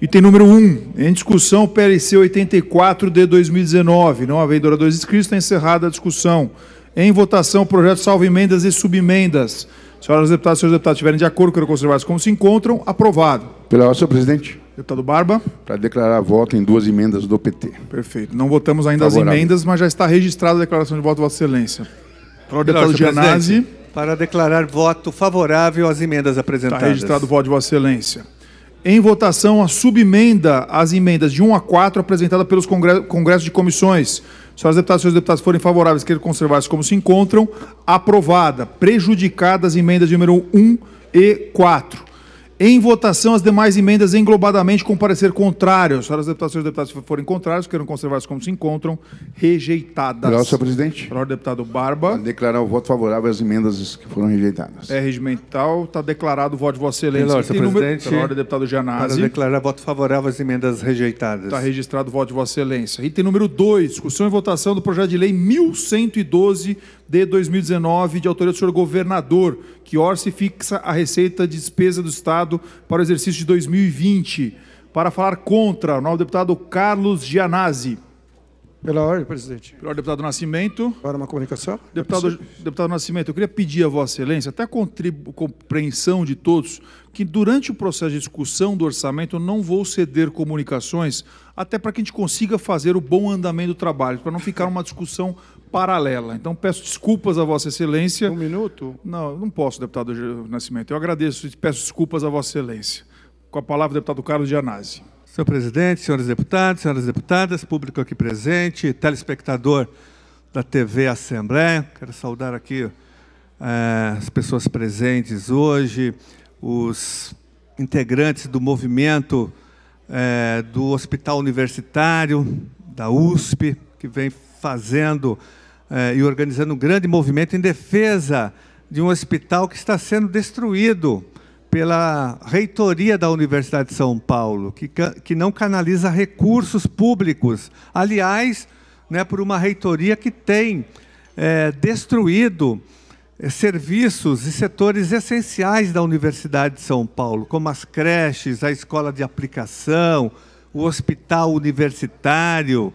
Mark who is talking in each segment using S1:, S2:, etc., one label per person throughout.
S1: Item número 1, em discussão, PLC 84 de 2019. Não havendo oradores inscritos, está encerrada a discussão. Em votação, projeto salvo emendas e subemendas. Senhoras deputadas e senhores deputados estiverem de acordo, quero conservar como se encontram. Aprovado.
S2: Pela ordem, senhor presidente.
S1: Deputado Barba.
S2: Para declarar voto em 2 emendas do PT.
S1: Perfeito. Não votamos ainda
S2: Favorável.
S1: as emendas, mas já está registrada a declaração de voto, Vossa Excelência. Pela ordem, deputado Gianazzi.
S3: Para declarar voto favorável às emendas apresentadas.
S1: Está registrado o voto de Vossa Excelência. Em votação, a subemenda às emendas de 1 a 4 apresentada pelos congressos de comissões. Senhoras deputadas e senhores deputados forem favoráveis, queiram conservar-se como se encontram. Aprovada. Prejudicadas as emendas de número 1 e 4. Em votação, as demais emendas englobadamente com parecer contrário. Senhoras deputadas e senhores deputados forem contrários, queiram conservar-se como se encontram. Rejeitadas.
S2: Pela ordem, senhor presidente.
S1: Pela ordem, deputado Barba.
S2: Para declarar o voto favorável às emendas que foram rejeitadas.
S1: É regimental, está declarado o voto de Vossa Excelência.
S3: Pela ordem, senhor presidente.
S1: Pela ordem, deputado Gianazzi.
S3: Para declarar voto favorável às emendas rejeitadas.
S1: Está registrado o voto de Vossa Excelência. Item número 2, discussão e votação do projeto de lei 1112 de 2019, de autoria do senhor governador, que orça e fixa a receita de despesa do Estado para o exercício de 2020. Para falar contra, o novo deputado Carlos Gianazzi.
S4: Pela ordem, presidente.
S1: Pela ordem, deputado Nascimento.
S4: Para uma comunicação.
S1: Deputado Nascimento, eu queria pedir a Vossa Excelência, até a compreensão de todos, que durante o processo de discussão do orçamento eu não vou ceder comunicações, até para que a gente consiga fazer o bom andamento do trabalho, para não ficar uma discussão paralela. Então, peço desculpas a Vossa Excelência.
S4: 1 minuto?
S1: Não, não posso, deputado Nascimento. Eu agradeço e peço desculpas a Vossa Excelência. Com a palavra, o deputado Carlos Gianazzi.
S3: Senhor presidente, senhores deputados, senhoras deputadas, público aqui presente, telespectador da TV Assembleia, quero saudar aqui as pessoas presentes hoje, os integrantes do movimento do Hospital Universitário, da USP, que vem fazendo e organizando um grande movimento em defesa de um hospital que está sendo destruído pela reitoria da Universidade de São Paulo, que não canaliza recursos públicos. Aliás, por uma reitoria que tem destruído serviços e setores essenciais da Universidade de São Paulo, como as creches, a escola de aplicação, o hospital universitário.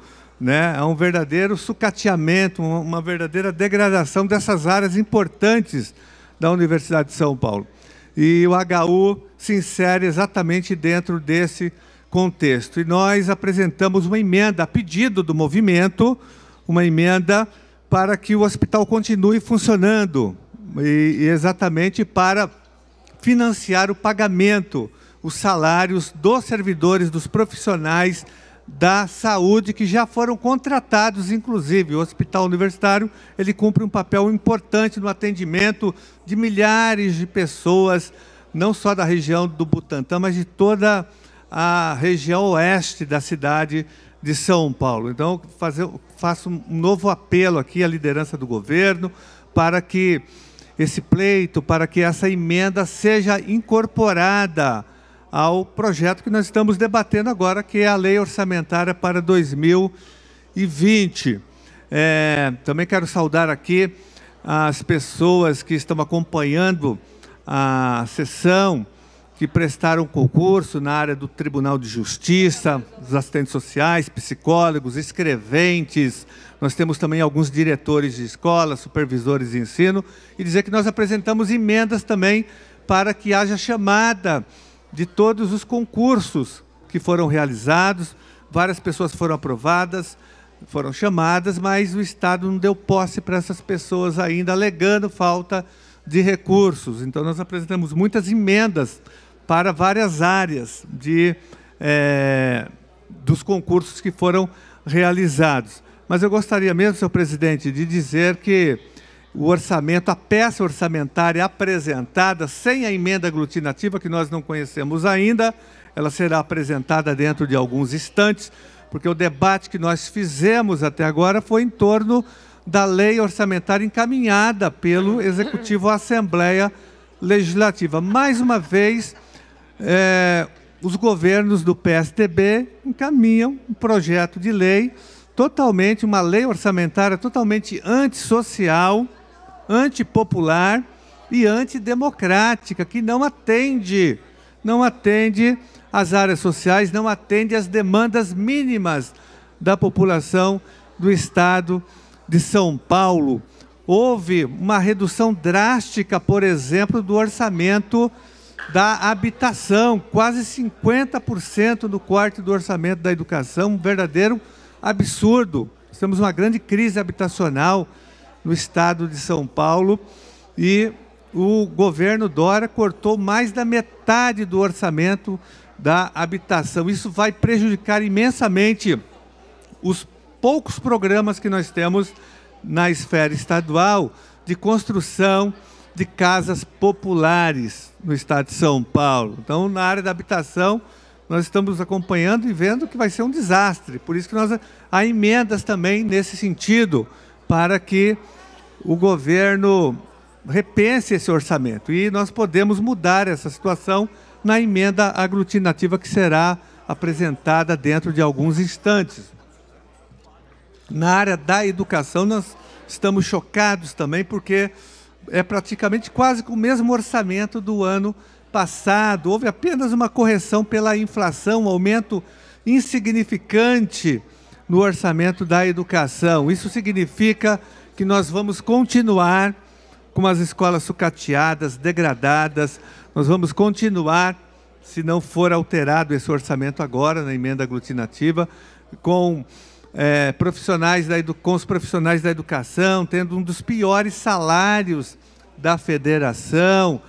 S3: É um verdadeiro sucateamento, uma verdadeira degradação dessas áreas importantes da Universidade de São Paulo. E o HU se insere exatamente dentro desse contexto. E nós apresentamos uma emenda, a pedido do movimento, uma emenda para que o hospital continue funcionando, e exatamente para financiar o pagamento, os salários dos servidores, dos profissionais da saúde que já foram contratados, inclusive. O Hospital Universitário, ele cumpre um papel importante no atendimento de milhares de pessoas, não só da região do Butantã, mas de toda a região oeste da cidade de São Paulo. Então, faço um novo apelo aqui à liderança do governo para que esse pleito, para que essa emenda seja incorporada ao projeto que nós estamos debatendo agora, que é a Lei Orçamentária para 2020. Também quero saudar aqui as pessoas que estão acompanhando a sessão, que prestaram concurso na área do Tribunal de Justiça, os assistentes sociais, psicólogos, escreventes. Nós temos também alguns diretores de escola, supervisores de ensino, e dizer que nós apresentamos emendas também para que haja chamada de todos os concursos que foram realizados. Várias pessoas foram aprovadas, foram chamadas, mas o Estado não deu posse para essas pessoas ainda, alegando falta de recursos. Então, nós apresentamos muitas emendas para várias áreas dos concursos que foram realizados. Mas eu gostaria mesmo, senhor presidente, de dizer que o orçamento, a peça orçamentária apresentada sem a emenda aglutinativa, que nós não conhecemos ainda, ela será apresentada dentro de alguns instantes, porque o debate que nós fizemos até agora foi em torno da lei orçamentária encaminhada pelo Executivo à Assembleia Legislativa. Mais uma vez, os governos do PSDB encaminham um projeto de lei totalmente, uma lei orçamentária totalmente antissocial, antipopular e antidemocrática, que não atende não atende às áreas sociais, não atende às demandas mínimas da população do estado de São Paulo. Houve uma redução drástica, por exemplo, do orçamento da habitação, quase 50% do corte do orçamento da educação, um verdadeiro absurdo. Nós temos uma grande crise habitacional no estado de São Paulo e o governo Dória cortou mais da metade do orçamento da habitação. Isso vai prejudicar imensamente os poucos programas que nós temos na esfera estadual de construção de casas populares no estado de São Paulo. Então, na área da habitação, nós estamos acompanhando e vendo que vai ser um desastre. Por isso que há emendas também nesse sentido, para que o governo repense esse orçamento. E nós podemos mudar essa situação na emenda aglutinativa que será apresentada dentro de alguns instantes. Na área da educação, nós estamos chocados também, porque é praticamente quase com o mesmo orçamento do ano passado. Houve apenas uma correção pela inflação, um aumento insignificante no orçamento da educação. Isso significa que nós vamos continuar com as escolas sucateadas, degradadas. Nós vamos continuar, se não for alterado esse orçamento agora, na emenda aglutinativa, com com os profissionais da educação, tendo um dos piores salários da federação,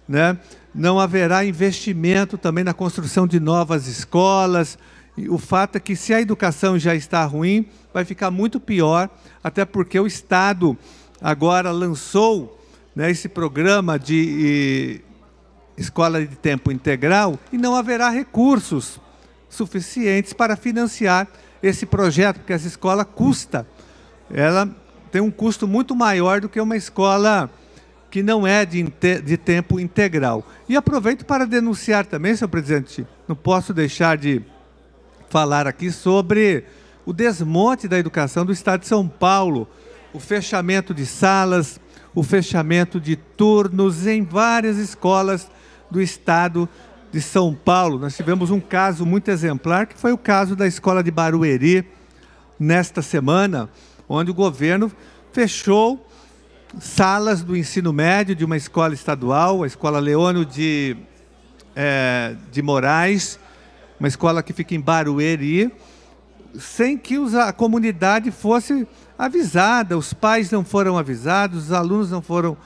S3: né? Não haverá investimento também na construção de novas escolas. E o fato é que, se a educação já está ruim, vai ficar muito pior, até porque o Estado agora lançou, né, esse programa de escola de tempo integral e não haverá recursos suficientes para financiar esse projeto, porque essa escola ela tem um custo muito maior do que uma escola que não é de tempo integral. E aproveito para denunciar também, senhor presidente, não posso deixar de falar aqui sobre o desmonte da educação do estado de São Paulo, o fechamento de salas, o fechamento de turnos em várias escolas do estado de São Paulo. Nós tivemos um caso muito exemplar, que foi o caso da escola de Barueri, nesta semana, onde o governo fechou salas do ensino médio de uma escola estadual, a Escola Leônio de Moraes, uma escola que fica em Barueri, sem que a comunidade fosse avisada, os pais não foram avisados, os alunos não foram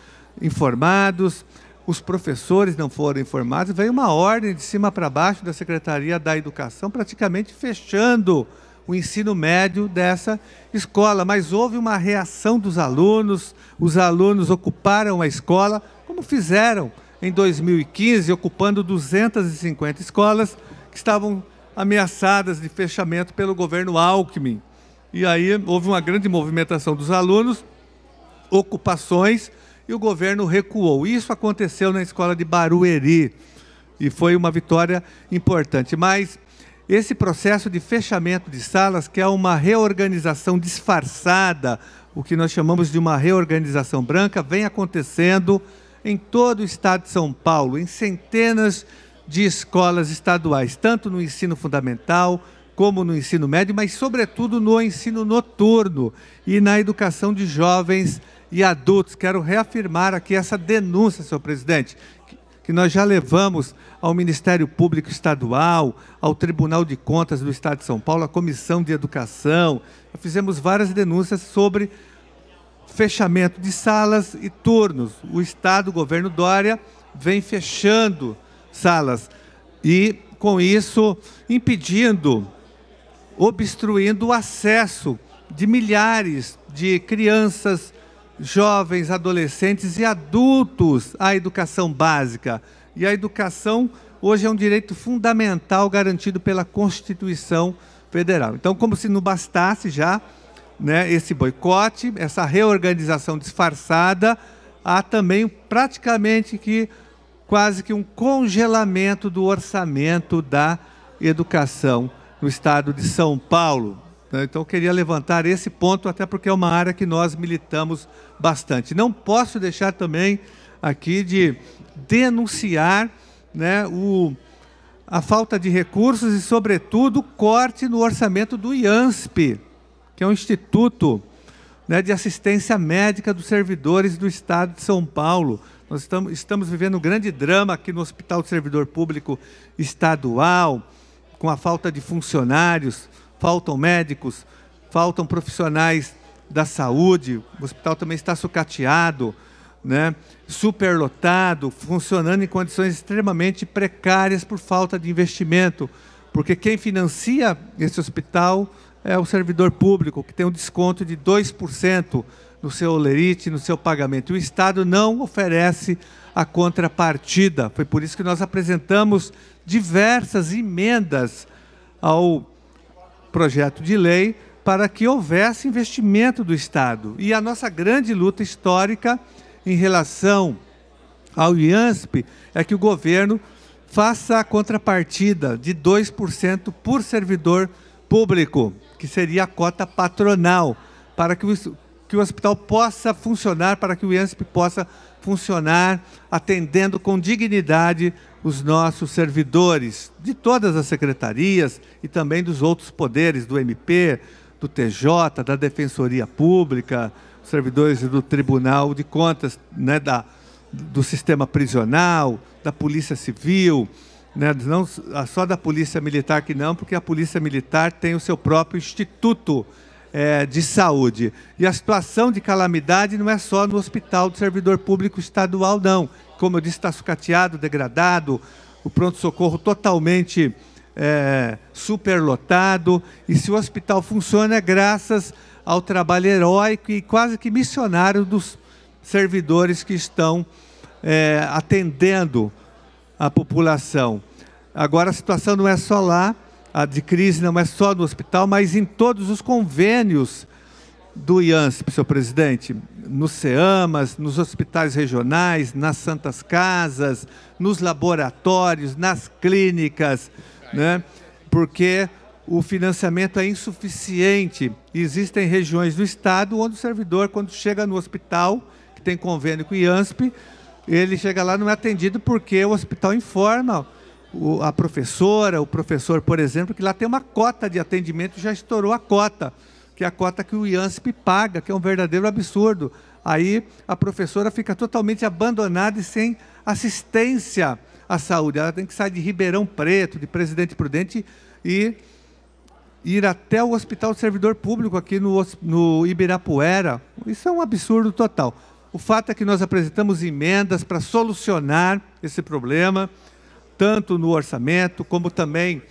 S3: informados, os professores não foram informados. Veio uma ordem de cima para baixo da Secretaria da Educação, praticamente fechando o ensino médio dessa escola. Mas houve uma reação dos alunos, os alunos ocuparam a escola, como fizeram em 2015, ocupando 250 escolas que estavam ameaçadas de fechamento pelo governo Alckmin. E aí houve uma grande movimentação dos alunos, ocupações, e o governo recuou. Isso aconteceu na escola de Barueri e foi uma vitória importante. Mas esse processo de fechamento de salas, que é uma reorganização disfarçada, o que nós chamamos de uma reorganização branca, vem acontecendo em todo o estado de São Paulo, em centenas de escolas estaduais, tanto no ensino fundamental como no ensino médio, mas sobretudo no ensino noturno e na educação de jovens e adultos. Quero reafirmar aqui essa denúncia, senhor presidente, que nós já levamos ao Ministério Público Estadual, ao Tribunal de Contas do Estado de São Paulo, à Comissão de Educação. Fizemos várias denúncias sobre fechamento de salas e turnos. O Estado, o governo Dória, vem fechando salas e, com isso, obstruindo o acesso de milhares de crianças, jovens, adolescentes e adultos à educação básica. E a educação hoje é um direito fundamental garantido pela Constituição Federal. Então, como se não bastasse já, né, esse boicote, essa reorganização disfarçada, há também praticamente quase que um congelamento do orçamento da educação no estado de São Paulo. Então, eu queria levantar esse ponto, até porque é uma área que nós militamos bastante. Não posso deixar também aqui de denunciar, né, a falta de recursos e, sobretudo, o corte no orçamento do IANSP, que é um instituto, né, de assistência médica dos servidores do Estado de São Paulo. Nós estamos vivendo um grande drama aqui no Hospital do Servidor Público Estadual, com a falta de funcionários, faltam médicos, faltam profissionais da saúde, o hospital também está sucateado, né, superlotado, funcionando em condições extremamente precárias por falta de investimento, porque quem financia esse hospital é o servidor público, que tem um desconto de 2% no seu holerite, no seu pagamento. E o Estado não oferece a contrapartida. Foi por isso que nós apresentamos diversas emendas ao projeto de lei para que houvesse investimento do Estado. E a nossa grande luta histórica em relação ao IANSP é que o governo faça a contrapartida de 2% por servidor público, que seria a cota patronal, para que o hospital possa funcionar, para que o IANSP possa funcionar, atendendo com dignidade os nossos servidores, de todas as secretarias e também dos outros poderes, do MP, do TJ, da Defensoria Pública, os servidores do Tribunal de Contas, né, do sistema prisional, da Polícia Civil, né, não só da Polícia Militar que não, porque a Polícia Militar tem o seu próprio instituto de saúde. E a situação de calamidade não é só no Hospital do Servidor Público Estadual, não. Como eu disse, está sucateado, degradado, o pronto-socorro totalmente superlotado. E se o hospital funciona é graças ao trabalho heróico e quase que missionário dos servidores que estão atendendo a população. Agora a situação não é só lá, a de crise não é só no hospital, mas em todos os convênios do IANSP, senhor presidente, nos CEAMAS, nos hospitais regionais, nas santas casas, nos laboratórios, nas clínicas, né? Porque o financiamento é insuficiente. Existem regiões do Estado onde o servidor, quando chega no hospital, que tem convênio com o IANSP, ele chega lá e não é atendido porque o hospital informa a professora, o professor, por exemplo, que lá tem uma cota de atendimento, já estourou a cota, que é a cota que o IANSP paga, que é um verdadeiro absurdo. Aí a professora fica totalmente abandonada e sem assistência à saúde. Ela tem que sair de Ribeirão Preto, de Presidente Prudente, e ir até o Hospital do Servidor Público aqui no Ibirapuera. Isso é um absurdo total. O fato é que nós apresentamos emendas para solucionar esse problema, tanto no orçamento, como também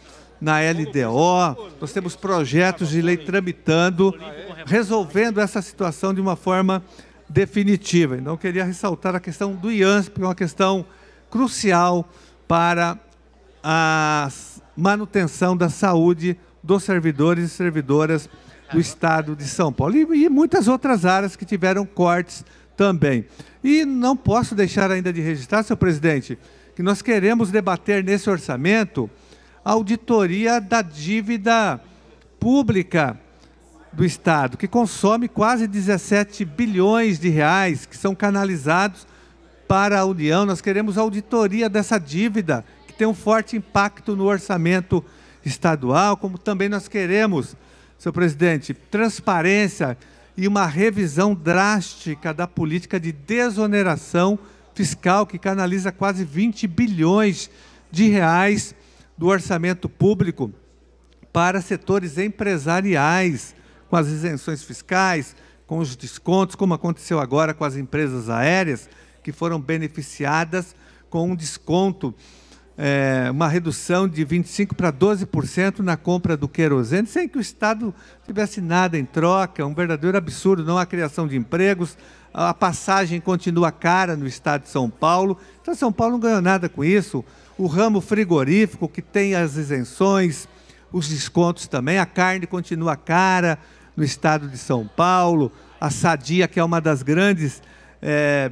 S3: na LDO. Nós temos projetos de lei tramitando, resolvendo essa situação de uma forma definitiva. Então, eu queria ressaltar a questão do IANSP, que é uma questão crucial para a manutenção da saúde dos servidores e servidoras do Estado de São Paulo. E muitas outras áreas que tiveram cortes também. E não posso deixar ainda de registrar, senhor presidente, que nós queremos debater nesse orçamento a auditoria da dívida pública do Estado, que consome quase 17 bilhões de reais, que são canalizados para a União. Nós queremos auditoria dessa dívida, que tem um forte impacto no orçamento estadual, como também nós queremos, senhor presidente, transparência e uma revisão drástica da política de desoneração fiscal, que canaliza quase 20 bilhões de reais do orçamento público para setores empresariais, com as isenções fiscais, com os descontos, como aconteceu agora com as empresas aéreas, que foram beneficiadas com um desconto, uma redução de 25% para 12% na compra do querosene, sem que o Estado tivesse nada em troca. Um verdadeiro absurdo, não há criação de empregos, a passagem continua cara no Estado de São Paulo. Então, São Paulo não ganhou nada com isso. O ramo frigorífico, que tem as isenções, os descontos também, a carne continua cara no Estado de São Paulo. A Sadia, que é uma das grandes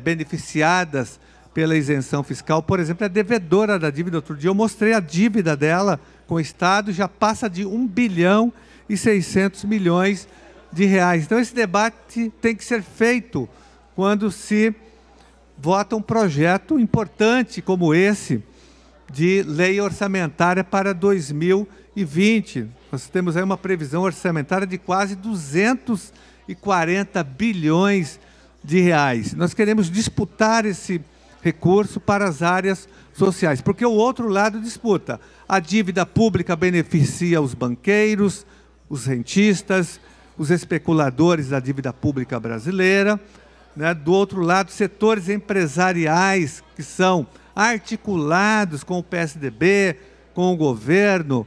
S3: beneficiadas pela isenção fiscal, por exemplo, é devedora da dívida. Outro dia eu mostrei a dívida dela com o Estado, já passa de 1 bilhão e 600 milhões de reais. Então, esse debate tem que ser feito quando se vota um projeto importante como esse, de lei orçamentária para 2020. Nós temos aí uma previsão orçamentária de quase 240 bilhões de reais. Nós queremos disputar esse recurso para as áreas sociais, porque o outro lado disputa. A dívida pública beneficia os banqueiros, os rentistas, os especuladores da dívida pública brasileira, né? Do outro lado, setores empresariais que são articulados com o PSDB, com o governo,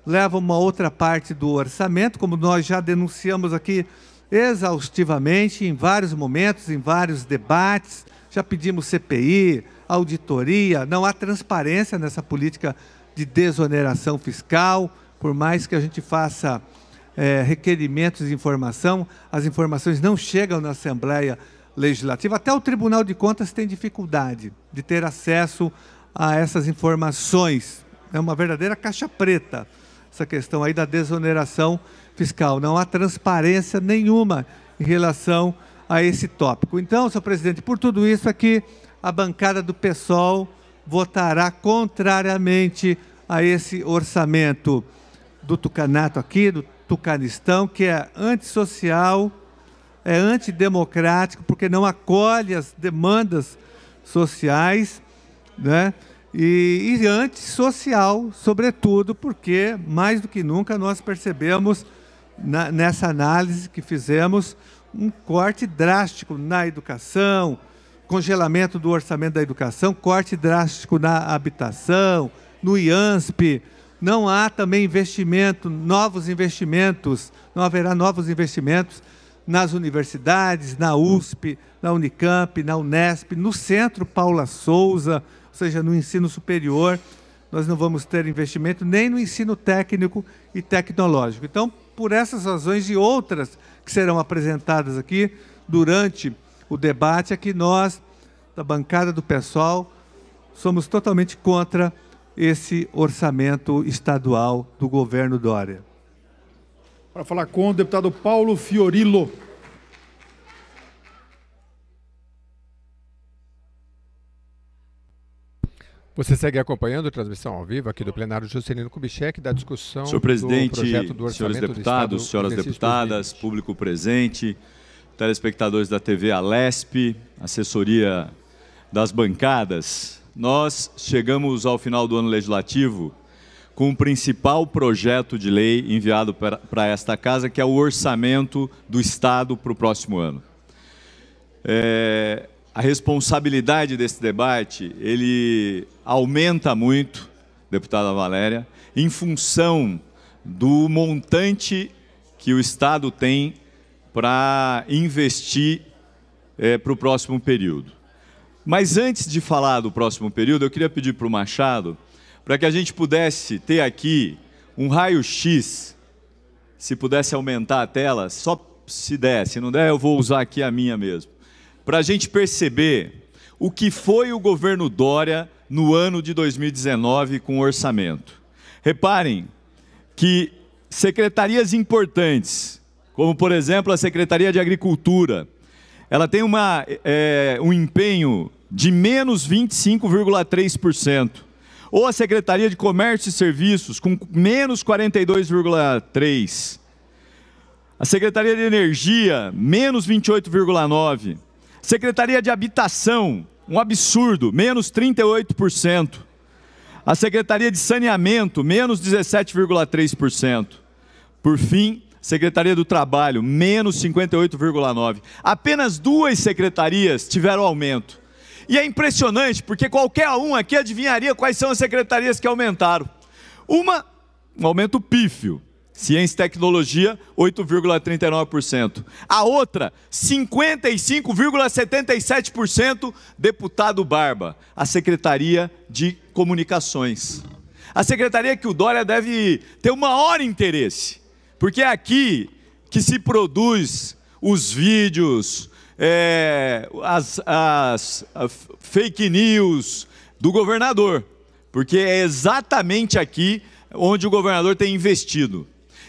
S3: levam uma outra parte do orçamento, como nós já denunciamos aqui exaustivamente, em vários momentos, em vários debates, já pedimos CPI, auditoria, não há transparência nessa política de desoneração fiscal, por mais que a gente faça requerimentos de informação, as informações não chegam na Assembleia Legislativa, até o Tribunal de Contas tem dificuldade de ter acesso a essas informações. É uma verdadeira caixa preta, essa questão aí da desoneração fiscal. Não há transparência nenhuma em relação a esse tópico. Então, senhor presidente, por tudo isso aqui, a bancada do PSOL votará contrariamente a esse orçamento do tucanato aqui, do tucanistão, que é antissocial, é antidemocrático, porque não acolhe as demandas sociais, né? E antissocial, sobretudo, porque, mais do que nunca, nós percebemos, nessa análise que fizemos, um corte drástico na educação, congelamento do orçamento da educação, corte drástico na habitação, no IANSP. Não há também investimento, novos investimentos, não haverá novos investimentos nas universidades, na USP, na Unicamp, na Unesp, no Centro Paula Souza, ou seja, no ensino superior. Nós não vamos ter investimento nem no ensino técnico e tecnológico. Então, por essas razões e outras que serão apresentadas aqui durante o debate, é que nós, da bancada do PSOL, somos totalmente contra esse orçamento estadual do governo Dória.
S1: Para falar com o deputado Paulo Fiorillo.
S5: Você segue acompanhando a transmissão ao vivo aqui do plenário Juscelino Kubitschek da discussão
S6: senhor presidente,
S5: do projeto do orçamento
S6: senhores deputados,
S5: do
S6: senhoras deputadas, público presente, telespectadores da TV Alesp, assessoria das bancadas, nós chegamos ao final do ano legislativo com o principal projeto de lei enviado para esta casa, que é o orçamento do Estado para o próximo ano. A responsabilidade desse debate, ele aumenta muito, deputada Valéria, em função do montante que o Estado tem para investir para o próximo período. Mas antes de falar do próximo período, eu queria pedir para o Machado, para que a gente pudesse ter aqui um raio-x, se pudesse aumentar a tela, só se der, se não der eu vou usar aqui a minha mesmo, para a gente perceber o que foi o governo Dória no ano de 2019 com o orçamento. Reparem que secretarias importantes, como por exemplo a Secretaria de Agricultura, ela tem um empenho de menos 25,3%. Ou a Secretaria de Comércio e Serviços, com menos 42,3%. A Secretaria de Energia, menos 28,9%. Secretaria de Habitação, um absurdo, menos 38%. A Secretaria de Saneamento, menos 17,3%. Por fim, Secretaria do Trabalho, menos 58,9%. Apenas 2 secretarias tiveram aumento. E é impressionante, porque qualquer um aqui adivinharia quais são as secretarias que aumentaram. Um aumento pífio, Ciência e Tecnologia, 8,39%. A outra, 55,77%, deputado Barba, a Secretaria de Comunicações. A secretaria que o Dória deve ter o maior interesse, porque é aqui que se produz os vídeos, as fake news do governador, porque é exatamente aqui onde o governador tem investido.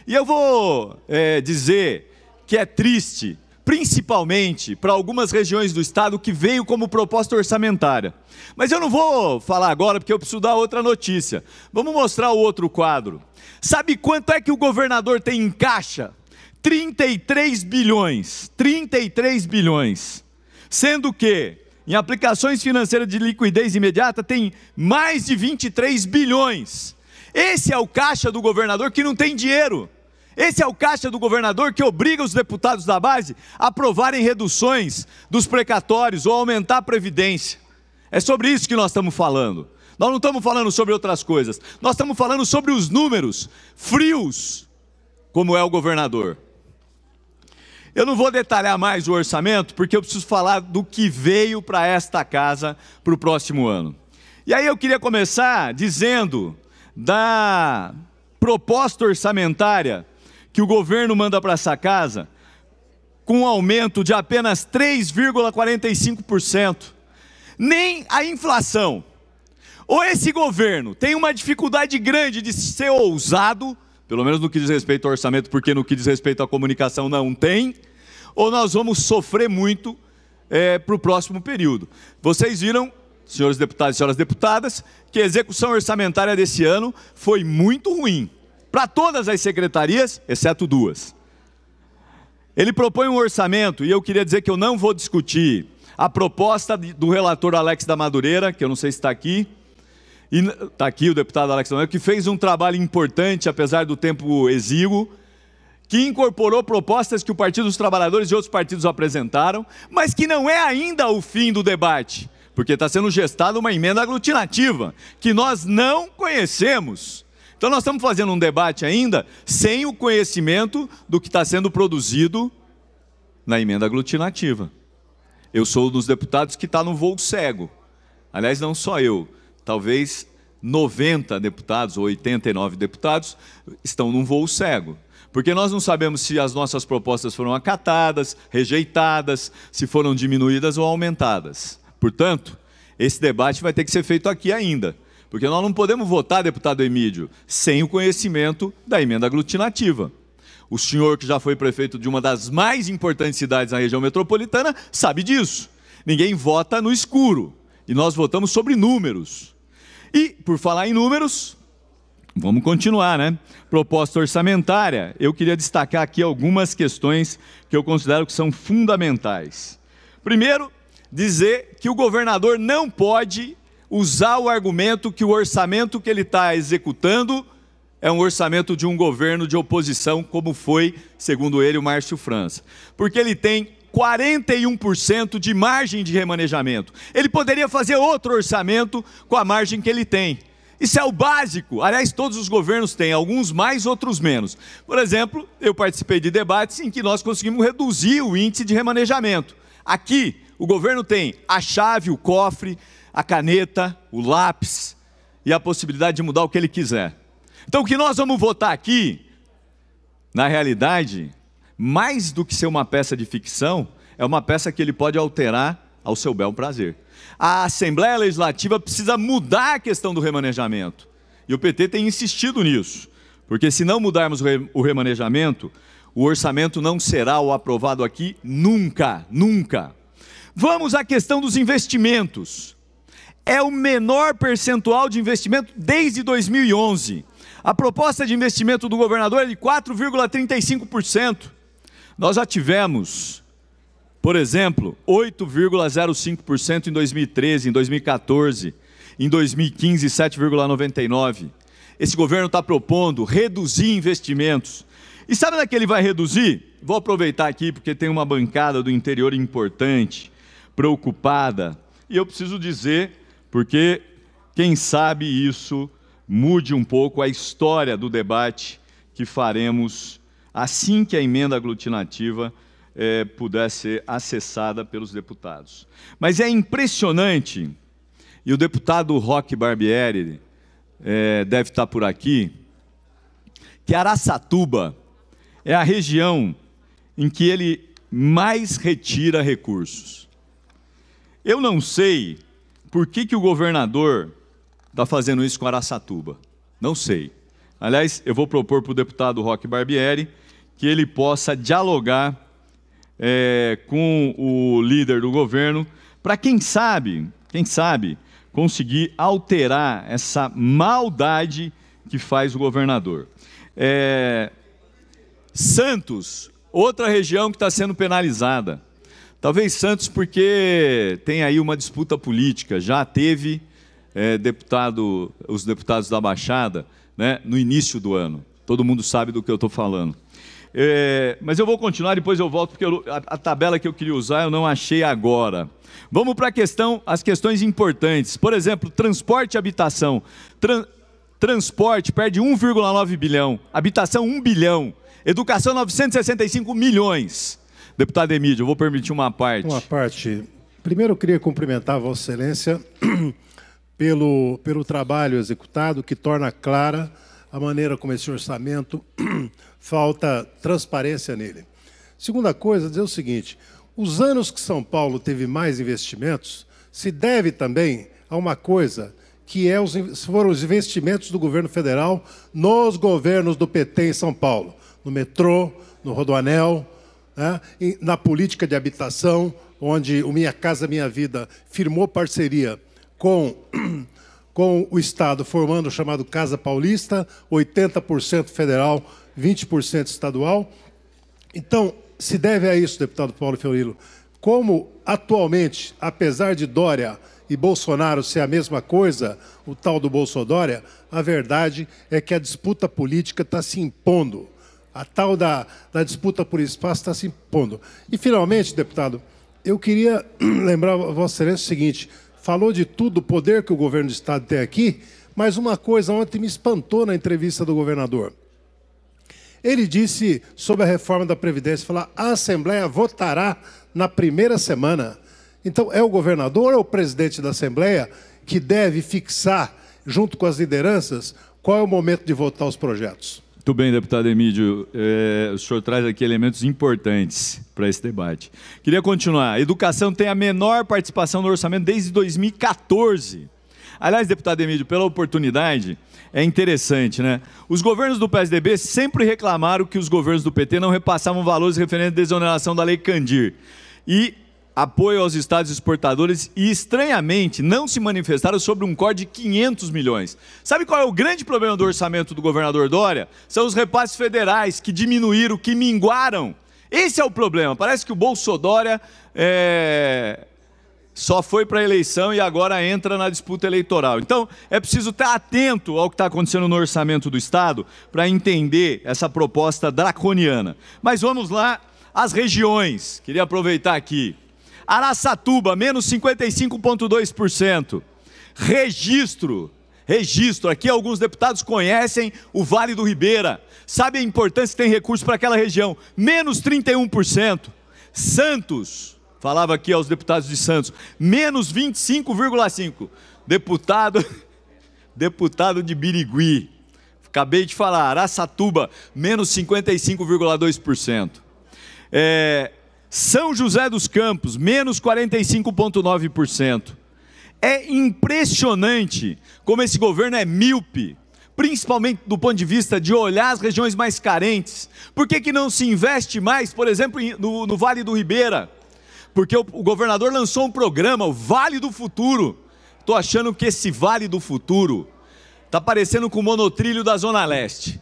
S6: E eu vou dizer que é triste principalmente para algumas regiões do estado que veio como proposta orçamentária. Mas eu não vou falar agora porque eu preciso dar outra notícia. Vamos mostrar o outro quadro. Sabe quanto é que o governador tem em caixa? 33 bilhões. 33 bilhões. Sendo que em aplicações financeiras de liquidez imediata tem mais de 23 bilhões. Esse é o caixa do governador que não tem dinheiro. Esse é o caixa do governador que obriga os deputados da base a aprovarem reduções dos precatórios ou aumentar a previdência. É sobre isso que nós estamos falando. Nós não estamos falando sobre outras coisas. Nós estamos falando sobre os números frios, como é o governador. Eu não vou detalhar mais o orçamento, porque eu preciso falar do que veio para esta casa para o próximo ano. E aí eu queria começar dizendo da proposta orçamentária que o governo manda para essa casa, com um aumento de apenas 3,45%. Nem a inflação. Ou esse governo tem uma dificuldade grande de ser ousado, pelo menos no que diz respeito ao orçamento, porque no que diz respeito à comunicação não tem, ou nós vamos sofrer muito para o próximo período. Vocês viram, senhores deputados e senhoras deputadas, que a execução orçamentária desse ano foi muito ruim. Para todas as secretarias, exceto duas. Ele propõe um orçamento, e eu queria dizer que eu não vou discutir a proposta do relator Alex da Madureira, que eu não sei se está aqui, e está aqui o deputado Alex da Madureira, que fez um trabalho importante, apesar do tempo exíguo, que incorporou propostas que o Partido dos Trabalhadores e outros partidos apresentaram, mas que não é ainda o fim do debate, porque está sendo gestada uma emenda aglutinativa, que nós não conhecemos. Então nós estamos fazendo um debate ainda sem o conhecimento do que está sendo produzido na emenda aglutinativa. Eu sou um dos deputados que está no voo cego. Aliás, não só eu, talvez 90 deputados ou 89 deputados estão num voo cego. Porque nós não sabemos se as nossas propostas foram acatadas, rejeitadas, se foram diminuídas ou aumentadas. Portanto, esse debate vai ter que ser feito aqui ainda. Porque nós não podemos votar, deputado Emídio, sem o conhecimento da emenda aglutinativa. O senhor, que já foi prefeito de uma das mais importantes cidades na região metropolitana, sabe disso. Ninguém vota no escuro. E nós votamos sobre números. E, por falar em números, vamos continuar, né? Proposta orçamentária, eu queria destacar aqui algumas questões que eu considero que são fundamentais. Primeiro, dizer que o governador não pode usar o argumento que o orçamento que ele está executando é um orçamento de um governo de oposição, como foi, segundo ele, o Márcio França. Porque ele tem 41% de margem de remanejamento. Ele poderia fazer outro orçamento com a margem que ele tem. Isso é o básico. Aliás, todos os governos têm, alguns mais, outros menos. Por exemplo, eu participei de debates em que nós conseguimos reduzir o índice de remanejamento. Aqui, o governo tem a chave, o cofre, a caneta, o lápis e a possibilidade de mudar o que ele quiser. Então, o que nós vamos votar aqui, na realidade, mais do que ser uma peça de ficção, é uma peça que ele pode alterar ao seu bel prazer. A Assembleia Legislativa precisa mudar a questão do remanejamento. E o PT tem insistido nisso. Porque se não mudarmos o remanejamento, o orçamento não será o aprovado aqui nunca, nunca. Vamos à questão dos investimentos. É o menor percentual de investimento desde 2011. A proposta de investimento do governador é de 4,35%. Nós já tivemos, por exemplo, 8,05% em 2013, em 2014, em 2015, 7,99%. Esse governo está propondo reduzir investimentos. E sabe onde é que ele vai reduzir? Vou aproveitar aqui porque tem uma bancada do interior importante, preocupada. E eu preciso dizer, porque quem sabe isso mude um pouco a história do debate que faremos assim que a emenda aglutinativa puder ser acessada pelos deputados. Mas é impressionante, e o deputado Roque Barbieri deve estar por aqui, que Araçatuba é a região em que ele mais retira recursos. Eu não sei por que o governador está fazendo isso com Araçatuba. Não sei. Aliás, eu vou propor para o deputado Roque Barbieri que ele possa dialogar com o líder do governo, para quem sabe, conseguir alterar essa maldade que faz o governador. Santos, outra região que está sendo penalizada. Talvez Santos porque tem aí uma disputa política, já teve os deputados da Baixada, né, no início do ano. Todo mundo sabe do que eu estou falando. Mas eu vou continuar, depois eu volto, porque a tabela que eu queria usar eu não achei agora. Vamos para as questões importantes. Por exemplo, transporte e habitação. Transporte perde 1,9 bilhão, habitação 1 bilhão, educação 965 milhões. Deputado Emídio, eu vou permitir uma parte.
S7: Uma parte. Primeiro eu queria cumprimentar a Vossa Excelência pelo trabalho executado, que torna clara a maneira como esse orçamento falta transparência nele. Segunda coisa, dizer o seguinte: os anos que São Paulo teve mais investimentos se deve também a uma coisa que foram os investimentos do governo federal nos governos do PT em São Paulo, no metrô, no Rodoanel, né, na política de habitação, onde o Minha Casa Minha Vida firmou parceria com o Estado, formando o chamado Casa Paulista, 80% federal, 20% estadual. Então, se deve a isso, deputado Paulo Fiorilo, como atualmente, apesar de Dória e Bolsonaro ser a mesma coisa, o tal do Bolsodória, a verdade é que a disputa política está se impondo. A tal da disputa por espaço está se impondo. E, finalmente, deputado, eu queria lembrar a Vossa Excelência o seguinte: falou de tudo o poder que o governo do Estado tem aqui, mas uma coisa ontem me espantou na entrevista do governador. Ele disse sobre a reforma da Previdência, falar, a Assembleia votará na primeira semana. Então, é o governador ou o presidente da Assembleia que deve fixar, junto com as lideranças, qual é o momento de votar os projetos?
S6: Muito bem, deputado Emídio. O senhor traz aqui elementos importantes para esse debate. Queria continuar. A educação tem a menor participação no orçamento desde 2014. Aliás, deputado Emídio, pela oportunidade, é interessante, né? Os governos do PSDB sempre reclamaram que os governos do PT não repassavam valores referentes à desoneração da Lei Candir e apoio aos estados exportadores e, estranhamente, não se manifestaram sobre um corte de 500 milhões. Sabe qual é o grande problema do orçamento do governador Dória? São os repasses federais que diminuíram, que minguaram. Esse é o problema. Parece que o Bolsodória só foi para a eleição e agora entra na disputa eleitoral. Então, é preciso estar atento ao que está acontecendo no orçamento do Estado para entender essa proposta draconiana. Mas vamos lá, as regiões. Queria aproveitar aqui. Araçatuba, menos 55,2%. Registro, aqui alguns deputados conhecem o Vale do Ribeira, sabem a importância que tem recurso para aquela região, menos 31%. Santos, falava aqui aos deputados de Santos, menos 25,5%. Deputado de Birigui, acabei de falar, Araçatuba, menos 55,2%. São José dos Campos, menos 45,9%. É impressionante como esse governo é míope, principalmente do ponto de vista de olhar as regiões mais carentes. Por que não se investe mais, por exemplo, no Vale do Ribeira? Porque o governador lançou um programa, o Vale do Futuro. Estou achando que esse Vale do Futuro está parecendo com o monotrilho da Zona Leste.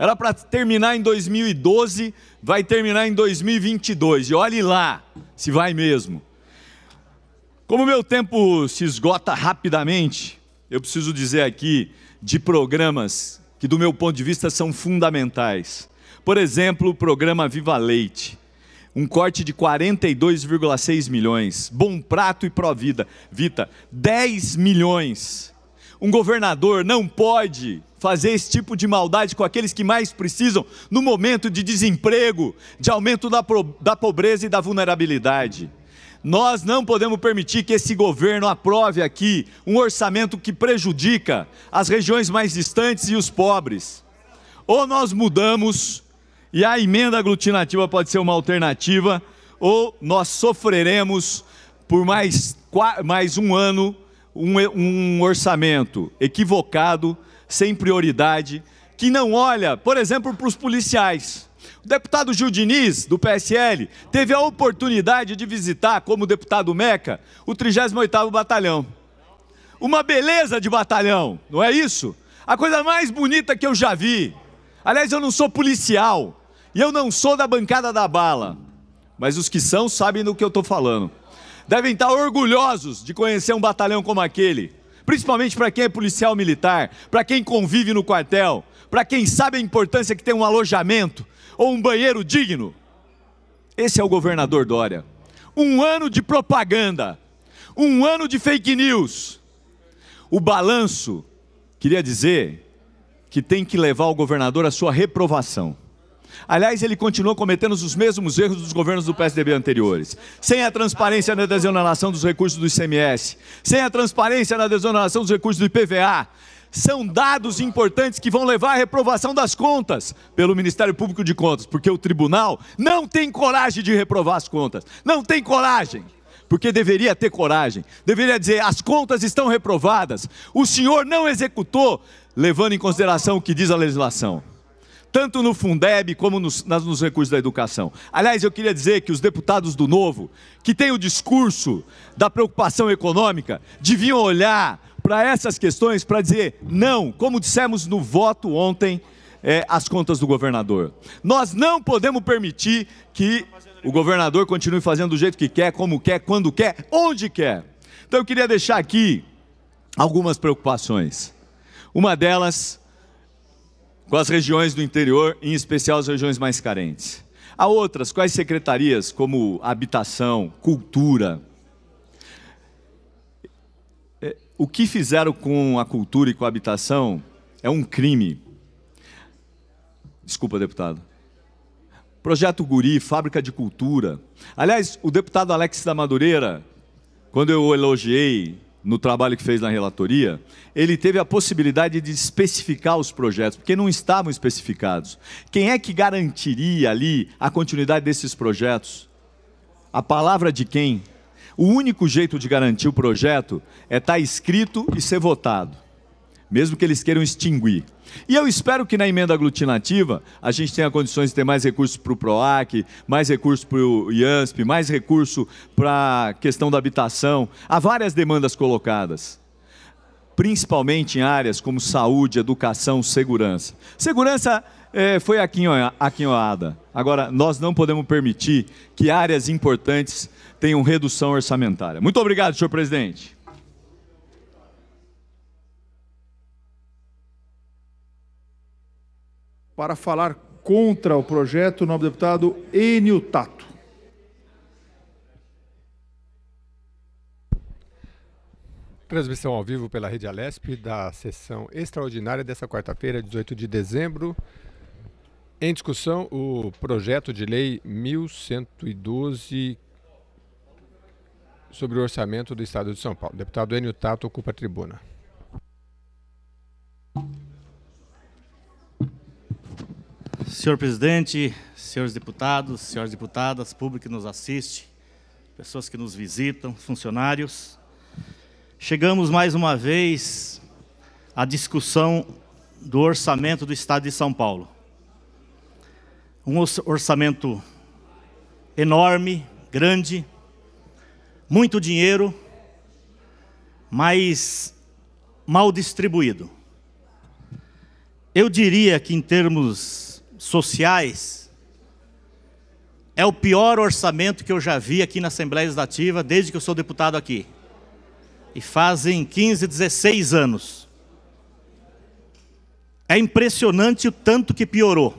S6: Era para terminar em 2012, vai terminar em 2022. E olhe lá se vai mesmo. Como o meu tempo se esgota rapidamente, eu preciso dizer aqui de programas que, do meu ponto de vista, são fundamentais. Por exemplo, o programa Viva Leite. Um corte de 42,6 milhões. Bom Prato e Provida, Vita, 10 milhões. Um governador não pode fazer esse tipo de maldade com aqueles que mais precisam no momento de desemprego, de aumento da pobreza e da vulnerabilidade. Nós não podemos permitir que esse governo aprove aqui um orçamento que prejudica as regiões mais distantes e os pobres. Ou nós mudamos, e a emenda aglutinativa pode ser uma alternativa, ou nós sofreremos por mais um ano um orçamento equivocado, sem prioridade, que não olha, por exemplo, para os policiais. O deputado Gil Diniz, do PSL, teve a oportunidade de visitar, como deputado Meca, o 38º Batalhão. Uma beleza de batalhão, não é isso? A coisa mais bonita que eu já vi. Aliás, eu não sou policial, e eu não sou da bancada da bala, mas os que são sabem do que eu estou falando. Devem estar orgulhosos de conhecer um batalhão como aquele, principalmente para quem é policial militar, para quem convive no quartel, para quem sabe a importância que tem um alojamento ou um banheiro digno. Esse é o governador Dória. Um ano de propaganda, um ano de fake news. O balanço, queria dizer, que tem que levar o governador à sua reprovação. Aliás, ele continuou cometendo os mesmos erros dos governos do PSDB anteriores. Sem a transparência na desoneração dos recursos do ICMS, sem a transparência na desoneração dos recursos do IPVA. São dados importantes que vão levar à reprovação das contas pelo Ministério Público de Contas, porque o tribunal não tem coragem de reprovar as contas. Não tem coragem, porque deveria ter coragem. Deveria dizer, as contas estão reprovadas, o senhor não executou, levando em consideração o que diz a legislação. Tanto no Fundeb como nos recursos da educação. Aliás, eu queria dizer que os deputados do Novo, que têm o discurso da preocupação econômica, deviam olhar para essas questões para dizer não, como dissemos no voto ontem, as contas do governador. Nós não podemos permitir que o governador continue fazendo do jeito que quer, como quer, quando quer, onde quer. Então eu queria deixar aqui algumas preocupações. Uma delas com as regiões do interior, em especial as regiões mais carentes. Há outras, quais secretarias, como habitação, cultura. O que fizeram com a cultura e com a habitação é um crime. Desculpa, deputado. Projeto Guri, fábrica de cultura. Aliás, o deputado Alex da Madureira, quando eu o elogiei no trabalho que fez na relatoria, ele teve a possibilidade de especificar os projetos, porque não estavam especificados. Quem é que garantiria ali a continuidade desses projetos? A palavra de quem? O único jeito de garantir o projeto é estar escrito e ser votado, mesmo que eles queiram extinguir. E eu espero que na emenda aglutinativa a gente tenha condições de ter mais recursos para o PROAC, mais recursos para o IANSP, mais recurso para a questão da habitação. Há várias demandas colocadas, principalmente em áreas como saúde, educação, segurança. Segurança foi aquinhoada. Agora, nós não podemos permitir que áreas importantes tenham redução orçamentária. Muito obrigado, senhor presidente.
S1: Para falar contra o projeto, o nobre deputado Enio Tato.
S5: Transmissão ao vivo pela Rede Alesp da sessão extraordinária desta quarta-feira, 18 de dezembro. Em discussão, o projeto de lei 1112 sobre o orçamento do Estado de São Paulo. O deputado Enio Tato ocupa a tribuna.
S8: Senhor presidente, senhores deputados, senhoras deputadas, público que nos assiste, pessoas que nos visitam, funcionários, chegamos mais uma vez à discussão do orçamento do Estado de São Paulo. Um orçamento enorme, grande, muito dinheiro, mas mal distribuído. Eu diria que em termos sociais, é o pior orçamento que eu já vi aqui na Assembleia Legislativa desde que eu sou deputado aqui. E fazem 15, 16 anos. É impressionante o tanto que piorou.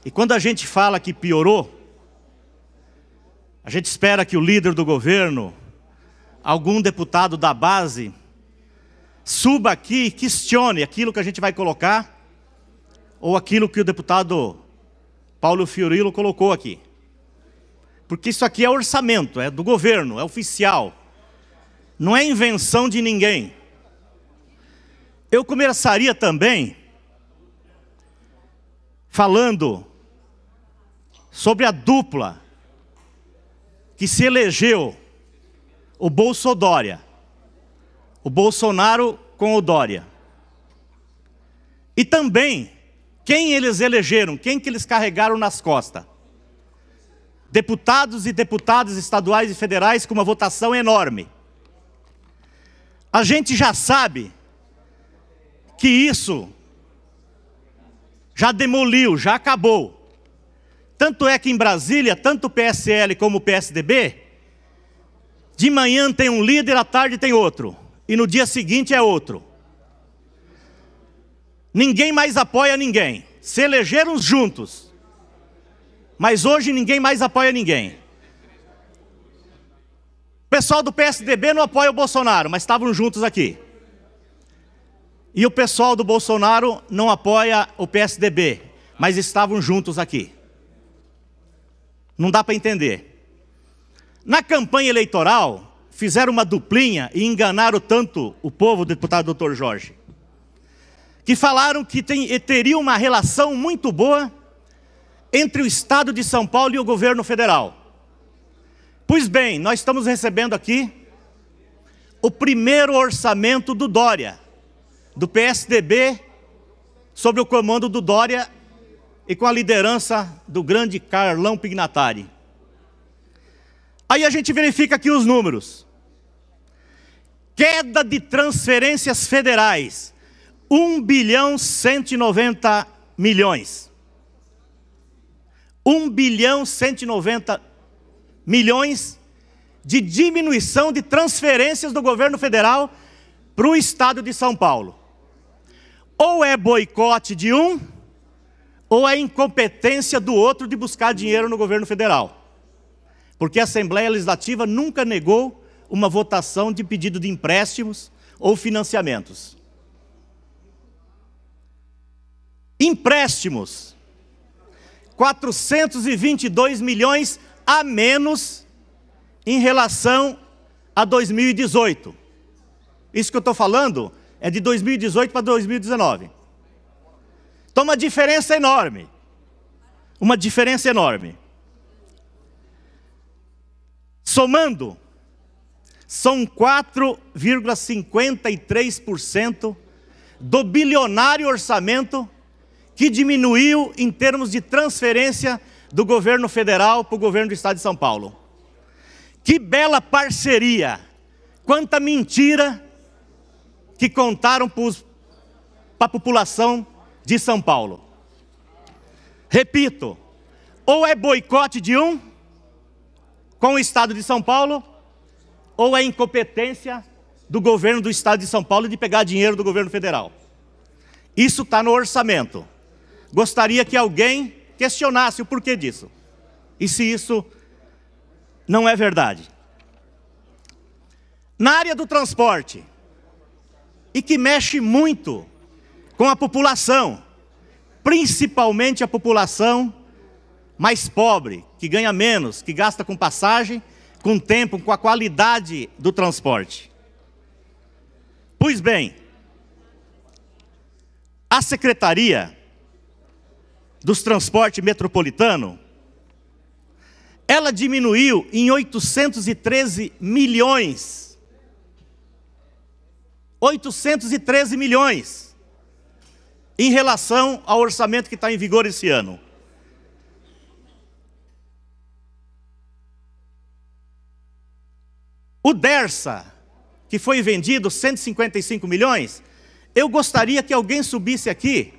S8: E quando a gente fala que piorou, a gente espera que o líder do governo, algum deputado da base, suba aqui e questione aquilo que a gente vai colocar, ou aquilo que o deputado Paulo Fiorilo colocou aqui. Porque isso aqui é orçamento, é do governo, é oficial. Não é invenção de ninguém. Eu começaria também falando sobre a dupla que se elegeu, o Bolsodória, o Bolsonaro com o Dória. E também quem eles elegeram, quem que eles carregaram nas costas. Deputados e deputadas estaduais e federais com uma votação enorme. A gente já sabe que isso já demoliu, já acabou. Tanto é que em Brasília, tanto o PSL como o PSDB, de manhã tem um líder, à tarde tem outro. E no dia seguinte é outro. Ninguém mais apoia ninguém. Se elegeram juntos. Mas hoje ninguém mais apoia ninguém. O pessoal do PSDB não apoia o Bolsonaro, mas estavam juntos aqui. E o pessoal do Bolsonaro não apoia o PSDB, mas estavam juntos aqui. Não dá para entender. Na campanha eleitoral, fizeram uma duplinha e enganaram tanto o povo, o deputado Dr. Jorge, que falaram que teria uma relação muito boa entre o Estado de São Paulo e o governo federal. Pois bem, nós estamos recebendo aqui o primeiro orçamento do Dória, do PSDB, sob o comando do Dória e com a liderança do grande Carlão Pignatari. Aí a gente verifica aqui os números. Queda de transferências federais, 1.190 bilhões. 1.190 bilhões de diminuição de transferências do governo federal para o estado de São Paulo. Ou é boicote de um, ou é incompetência do outro de buscar dinheiro no governo federal. Porque a Assembleia Legislativa nunca negou uma votação de pedido de empréstimos ou financiamentos. Empréstimos, 422 milhões a menos em relação a 2018. Isso que eu estou falando é de 2018 para 2019. Então uma diferença enorme. Uma diferença enorme. Somando, são 4,53% do bilionário orçamento que diminuiu em termos de transferência do governo federal para o governo do estado de São Paulo. Que bela parceria! Quanta mentira que contaram para a população de São Paulo. Repito, ou é boicote de um com o estado de São Paulo, ou é incompetência do governo do estado de São Paulo de pegar dinheiro do governo federal. Isso está no orçamento. Gostaria que alguém questionasse o porquê disso. E se isso não é verdade. Na área do transporte, e que mexe muito com a população, principalmente a população mais pobre, que ganha menos, que gasta com passagem, com tempo, com a qualidade do transporte. Pois bem, a Secretaria dos Transportes Metropolitano, ela diminuiu em 813 milhões. 813 milhões em relação ao orçamento que está em vigor esse ano. O Dersa, que foi vendido 155 milhões, eu gostaria que alguém subisse aqui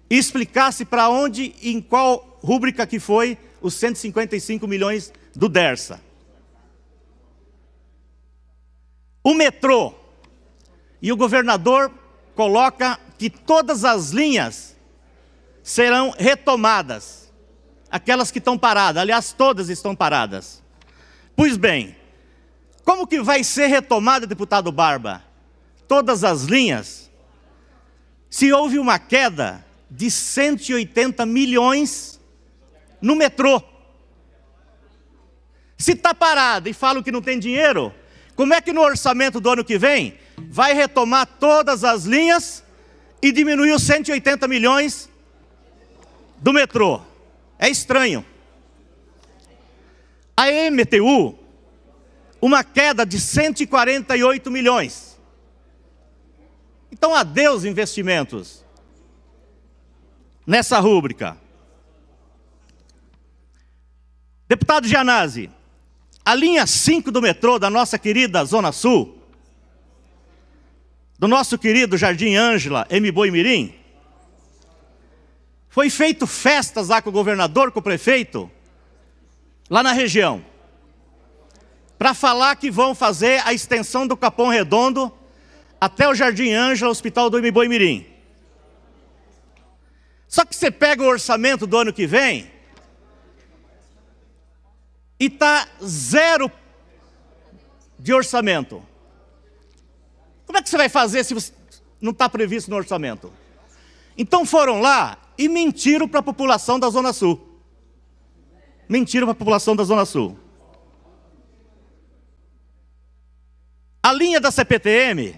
S8: e explicasse para onde, em qual rúbrica que foi os 155 milhões do Dersa. O metrô, e o governador coloca que todas as linhas serão retomadas, aquelas que estão paradas, aliás, todas estão paradas. Pois bem, como que vai ser retomada, deputado Barba, todas as linhas, se houve uma queda de 180 milhões no metrô? Se está parado e falam que não tem dinheiro, como é que no orçamento do ano que vem vai retomar todas as linhas e diminuir os 180 milhões do metrô? É estranho. A MTU, uma queda de 148 milhões. Então, adeus investimentos. nessa rúbrica. Deputado Gianazzi, a linha 5 do metrô da nossa querida Zona Sul, do nosso querido Jardim Ângela, Mboimirim, foi feito festas lá com o governador, com o prefeito, lá na região, para falar que vão fazer a extensão do Capão Redondo até o Jardim Ângela, Hospital do Mboimirim. Só que você pega o orçamento do ano que vem e está zero de orçamento. Como é que você vai fazer se você não está previsto no orçamento? Então foram lá e mentiram para a população da Zona Sul. Mentiram para a população da Zona Sul. A linha da CPTM,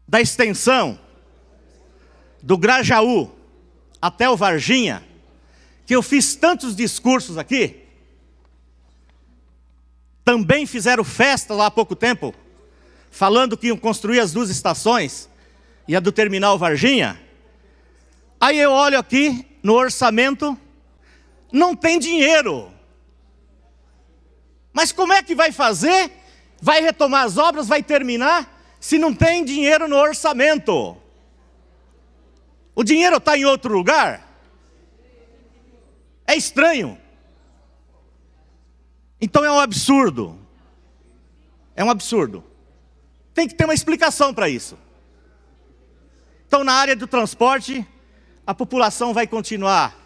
S8: da extensão do Grajaú até o Varginha, que eu fiz tantos discursos aqui, também fizeram festa lá há pouco tempo, falando que iam construir as 2 estações e a do terminal Varginha. Aí eu olho aqui no orçamento, não tem dinheiro. Mas como é que vai fazer? Vai retomar as obras, vai terminar, se não tem dinheiro no orçamento? O dinheiro está em outro lugar? É estranho. Então é um absurdo. É um absurdo. Tem que ter uma explicação para isso. Então, na área do transporte, a população vai continuar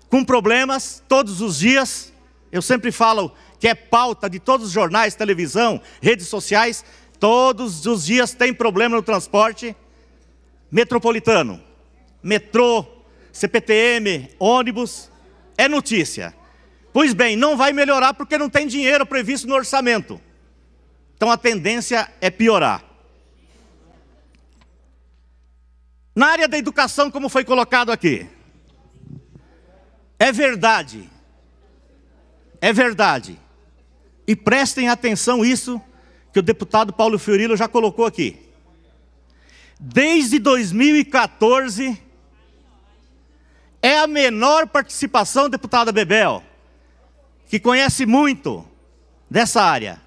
S8: com problemas todos os dias. Eu sempre falo que é pauta de todos os jornais, televisão, redes sociais. Todos os dias tem problema no transporte metropolitano. Metrô, CPTM, ônibus, é notícia. Pois bem, não vai melhorar porque não tem dinheiro previsto no orçamento. Então a tendência é piorar. Na área da educação, como foi colocado aqui, é verdade, e prestem atenção isso que o deputado Paulo Fiorilo já colocou aqui. Desde 2014, é a menor participação, deputada Bebel, que conhece muito dessa área.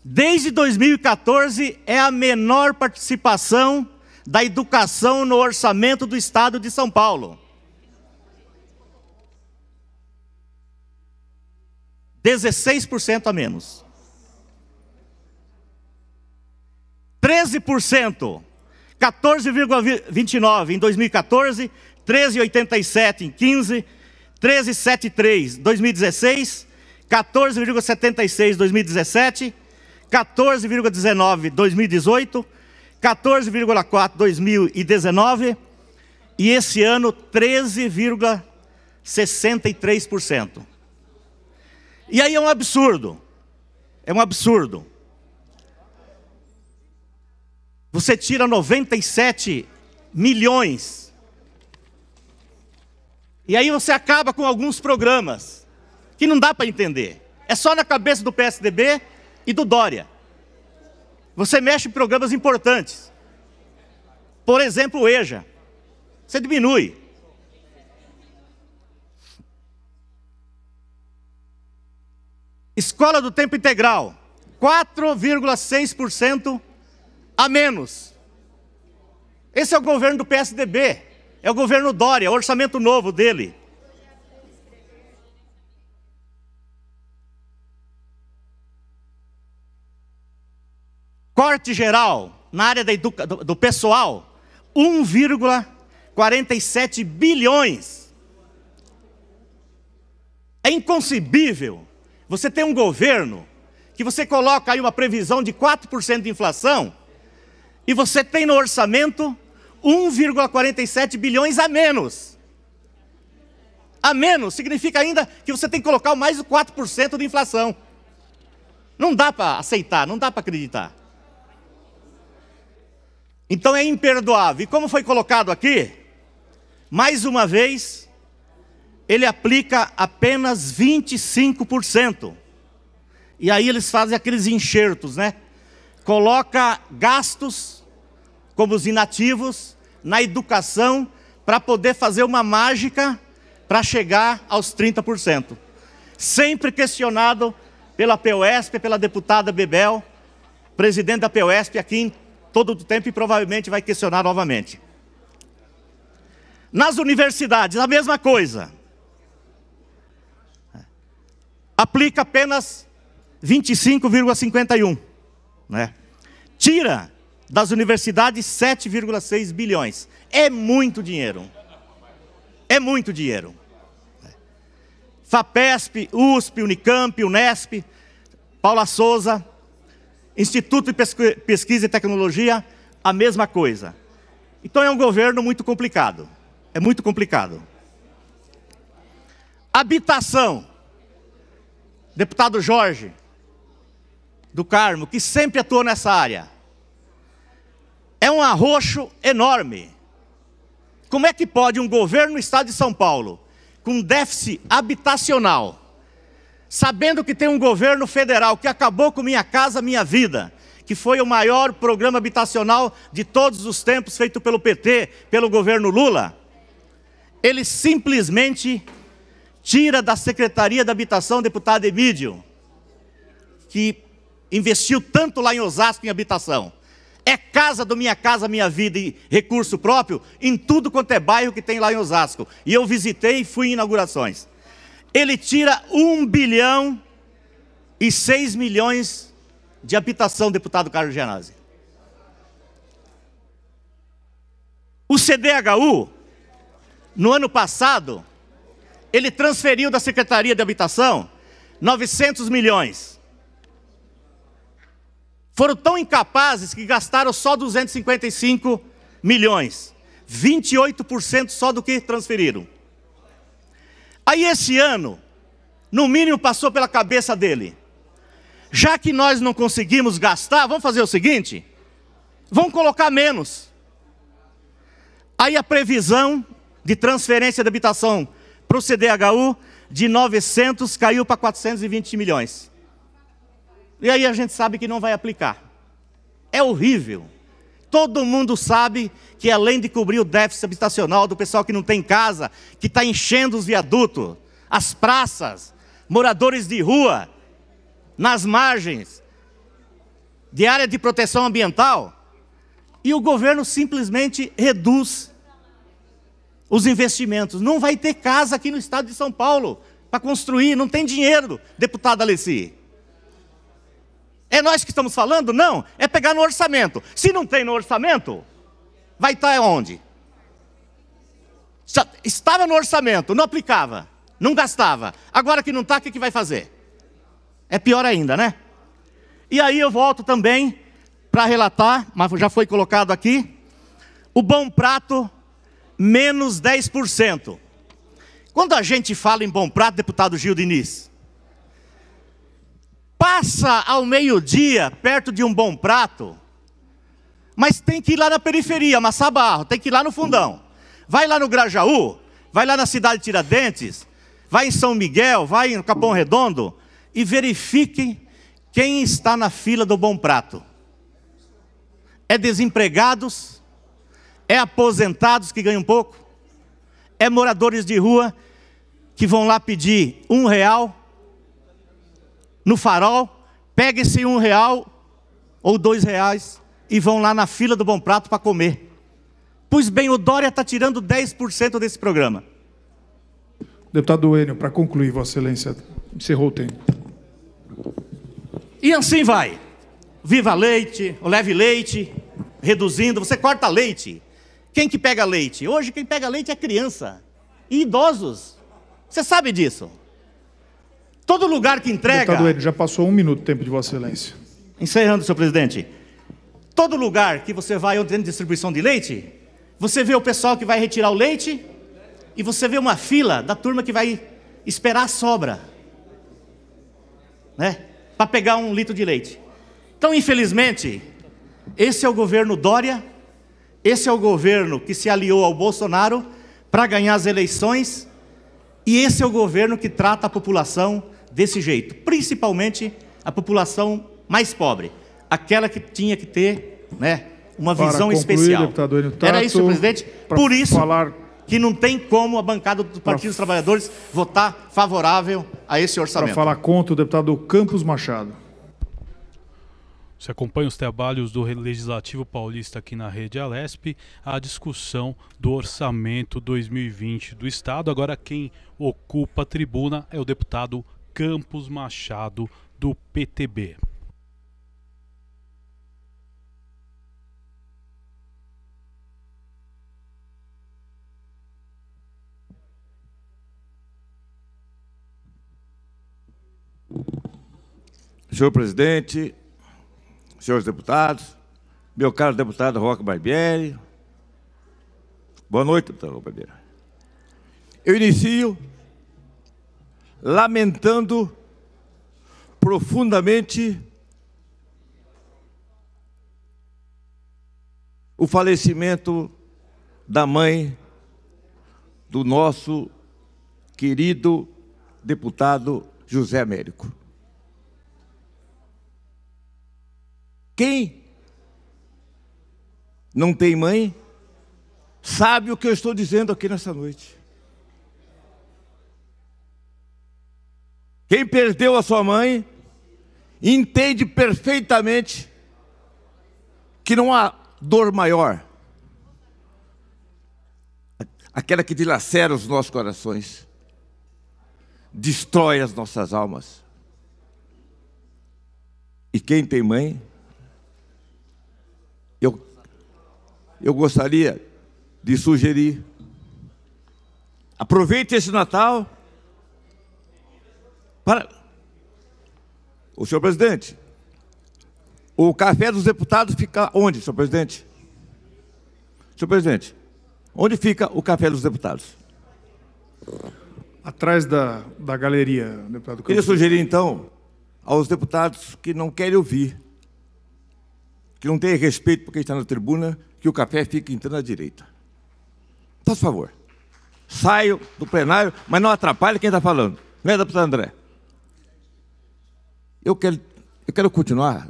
S8: Desde 2014, é a menor participação da educação no orçamento do Estado de São Paulo. 16% a menos. 13%, 14,29 em 2014, 13,87 em 15, 13,73 em 2016, 14,76 em 2017, 14,19 em 2018, 14,4 em 2019 e esse ano 13,63%. E aí é um absurdo. É um absurdo. Você tira 97 milhões. E aí você acaba com alguns programas que não dá para entender. É só na cabeça do PSDB e do Dória. Você mexe em programas importantes. Por exemplo, o EJA. Você diminui. Escola do tempo integral, 4,6% a menos. Esse é o governo do PSDB, é o governo Dória, é o orçamento novo dele. Corte geral, na área do pessoal, 1,47 bilhões. É inconcebível você ter um governo que você coloca aí uma previsão de 4% de inflação e você tem no orçamento 1,47 bilhões a menos. A menos significa ainda que você tem que colocar mais de 4% de inflação. Não dá para aceitar, não dá para acreditar. Então é imperdoável. E como foi colocado aqui, mais uma vez, ele aplica apenas 25%. E aí eles fazem aqueles enxertos, né? Coloca gastos como os inativos, na educação para poder fazer uma mágica para chegar aos 30%. Sempre questionado pela POSP, pela deputada Bebel, presidente da POSP aqui em todo o tempo e provavelmente vai questionar novamente. Nas universidades, a mesma coisa. Aplica apenas 25,51, né? Tira das universidades 7,6 bilhões. É muito dinheiro. É muito dinheiro. FAPESP, USP, Unicamp, Unesp, Paula Souza, Instituto de Pesquisa e Tecnologia, a mesma coisa. Então é um governo muito complicado. É muito complicado. Habitação. Deputado Jorge do Carmo, que sempre atuou nessa área. É um arroxo enorme. Como é que pode um governo no estado de São Paulo, com déficit habitacional, sabendo que tem um governo federal que acabou com Minha Casa Minha Vida, que foi o maior programa habitacional de todos os tempos, feito pelo PT, pelo governo Lula, ele simplesmente tira da Secretaria da Habitação o deputado Emídio, que investiu tanto lá em Osasco em habitação. É casa do Minha Casa Minha Vida e recurso próprio em tudo quanto é bairro que tem lá em Osasco. E eu visitei e fui em inaugurações. Ele tira 1 bilhão e 6 milhões de habitação, deputado Carlos Gianazzi. O CDHU, no ano passado, ele transferiu da Secretaria de Habitação 900 milhões. Foram tão incapazes que gastaram só 255 milhões. 28% só do que transferiram. Aí esse ano, no mínimo passou pela cabeça dele. Já que nós não conseguimos gastar, vamos fazer o seguinte, vamos colocar menos. Aí a previsão de transferência de habitação para o CDHU de 900 caiu para 420 milhões. E aí a gente sabe que não vai aplicar. É horrível. Todo mundo sabe que além de cobrir o déficit habitacional do pessoal que não tem casa, que está enchendo os viadutos, as praças, moradores de rua, nas margens de área de proteção ambiental, e o governo simplesmente reduz os investimentos. Não vai ter casa aqui no estado de São Paulo para construir, não tem dinheiro, deputado Alessi. É nós que estamos falando? Não, é pegar no orçamento. Se não tem no orçamento, vai estar onde? Estava no orçamento, não aplicava, não gastava. Agora que não está, o que vai fazer? É pior ainda, né? E aí eu volto também para relatar, mas já foi colocado aqui, o Bom Prato, menos 10%. Quando a gente fala em Bom Prato, deputado Gil Diniz, passa ao meio-dia perto de um Bom Prato, mas tem que ir lá na periferia, amassar barro, tem que ir lá no fundão. Vai lá no Grajaú, vai lá na cidade de Tiradentes, vai em São Miguel, vai no Capão Redondo e verifiquem quem está na fila do Bom Prato. É desempregados, é aposentados que ganham pouco, é moradores de rua que vão lá pedir R$1 no farol, pega esse R$1 ou R$2 e vão lá na fila do Bom Prato para comer. Pois bem, o Dória está tirando 10% desse programa.
S1: Deputado Enio, para concluir, Vossa Excelência, encerrou o tempo.
S8: E assim vai. Viva Leite, o Leve Leite, reduzindo, você corta leite. Quem que pega leite? Hoje quem pega leite é criança e idosos. Você sabe disso. Todo lugar que entrega...
S1: Deputado Enio, já passou 1 minuto o tempo de Vossa Excelência.
S8: Encerrando, senhor presidente. Todo lugar que você vai onde tem distribuição de leite, você vê o pessoal que vai retirar o leite e você vê uma fila da turma que vai esperar a sobra, né, para pegar 1 litro de leite. Então, infelizmente, esse é o governo Dória, esse é o governo que se aliou ao Bolsonaro para ganhar as eleições, e esse é o governo que trata a população desse jeito, principalmente a população mais pobre, aquela que tinha que ter, né, uma
S1: Para
S8: visão
S1: concluir,
S8: especial.
S1: deputado Enio Tato,
S8: Era isso, presidente.
S1: para
S8: Por isso
S1: falar-
S8: que não tem como a bancada do Partido dos Trabalhadores votar favorável a esse
S1: Para
S8: orçamento.
S1: falar contra, o deputado Campos Machado.
S9: Você acompanha os trabalhos do Legislativo Paulista aqui na Rede Alesp, a discussão do orçamento 2020 do Estado. Agora quem ocupa a tribuna é o deputado Campos Machado, do PTB.
S10: Senhor presidente, senhores deputados, meu caro deputado Roque Barbieri. Boa noite, deputado Roque Barbieri. Eu inicio lamentando profundamente o falecimento da mãe do nosso querido deputado José Américo. Quem não tem mãe sabe o que eu estou dizendo aqui nessa noite. Quem perdeu a sua mãe entende perfeitamente que não há dor maior, aquela que dilacera os nossos corações, destrói as nossas almas. E quem tem mãe, eu gostaria de sugerir, aproveite esse Natal para... O senhor presidente, o café dos deputados fica onde, senhor presidente? Senhor presidente, onde fica o café dos deputados?
S1: Atrás da galeria, deputado Campos.
S10: Queria sugerir, então, aos deputados que não querem ouvir, que não têm respeito por quem está na tribuna, que o café fique entrando à direita. Por favor, saio do plenário, mas não atrapalhe quem está falando. Não é, deputado André? Eu quero continuar,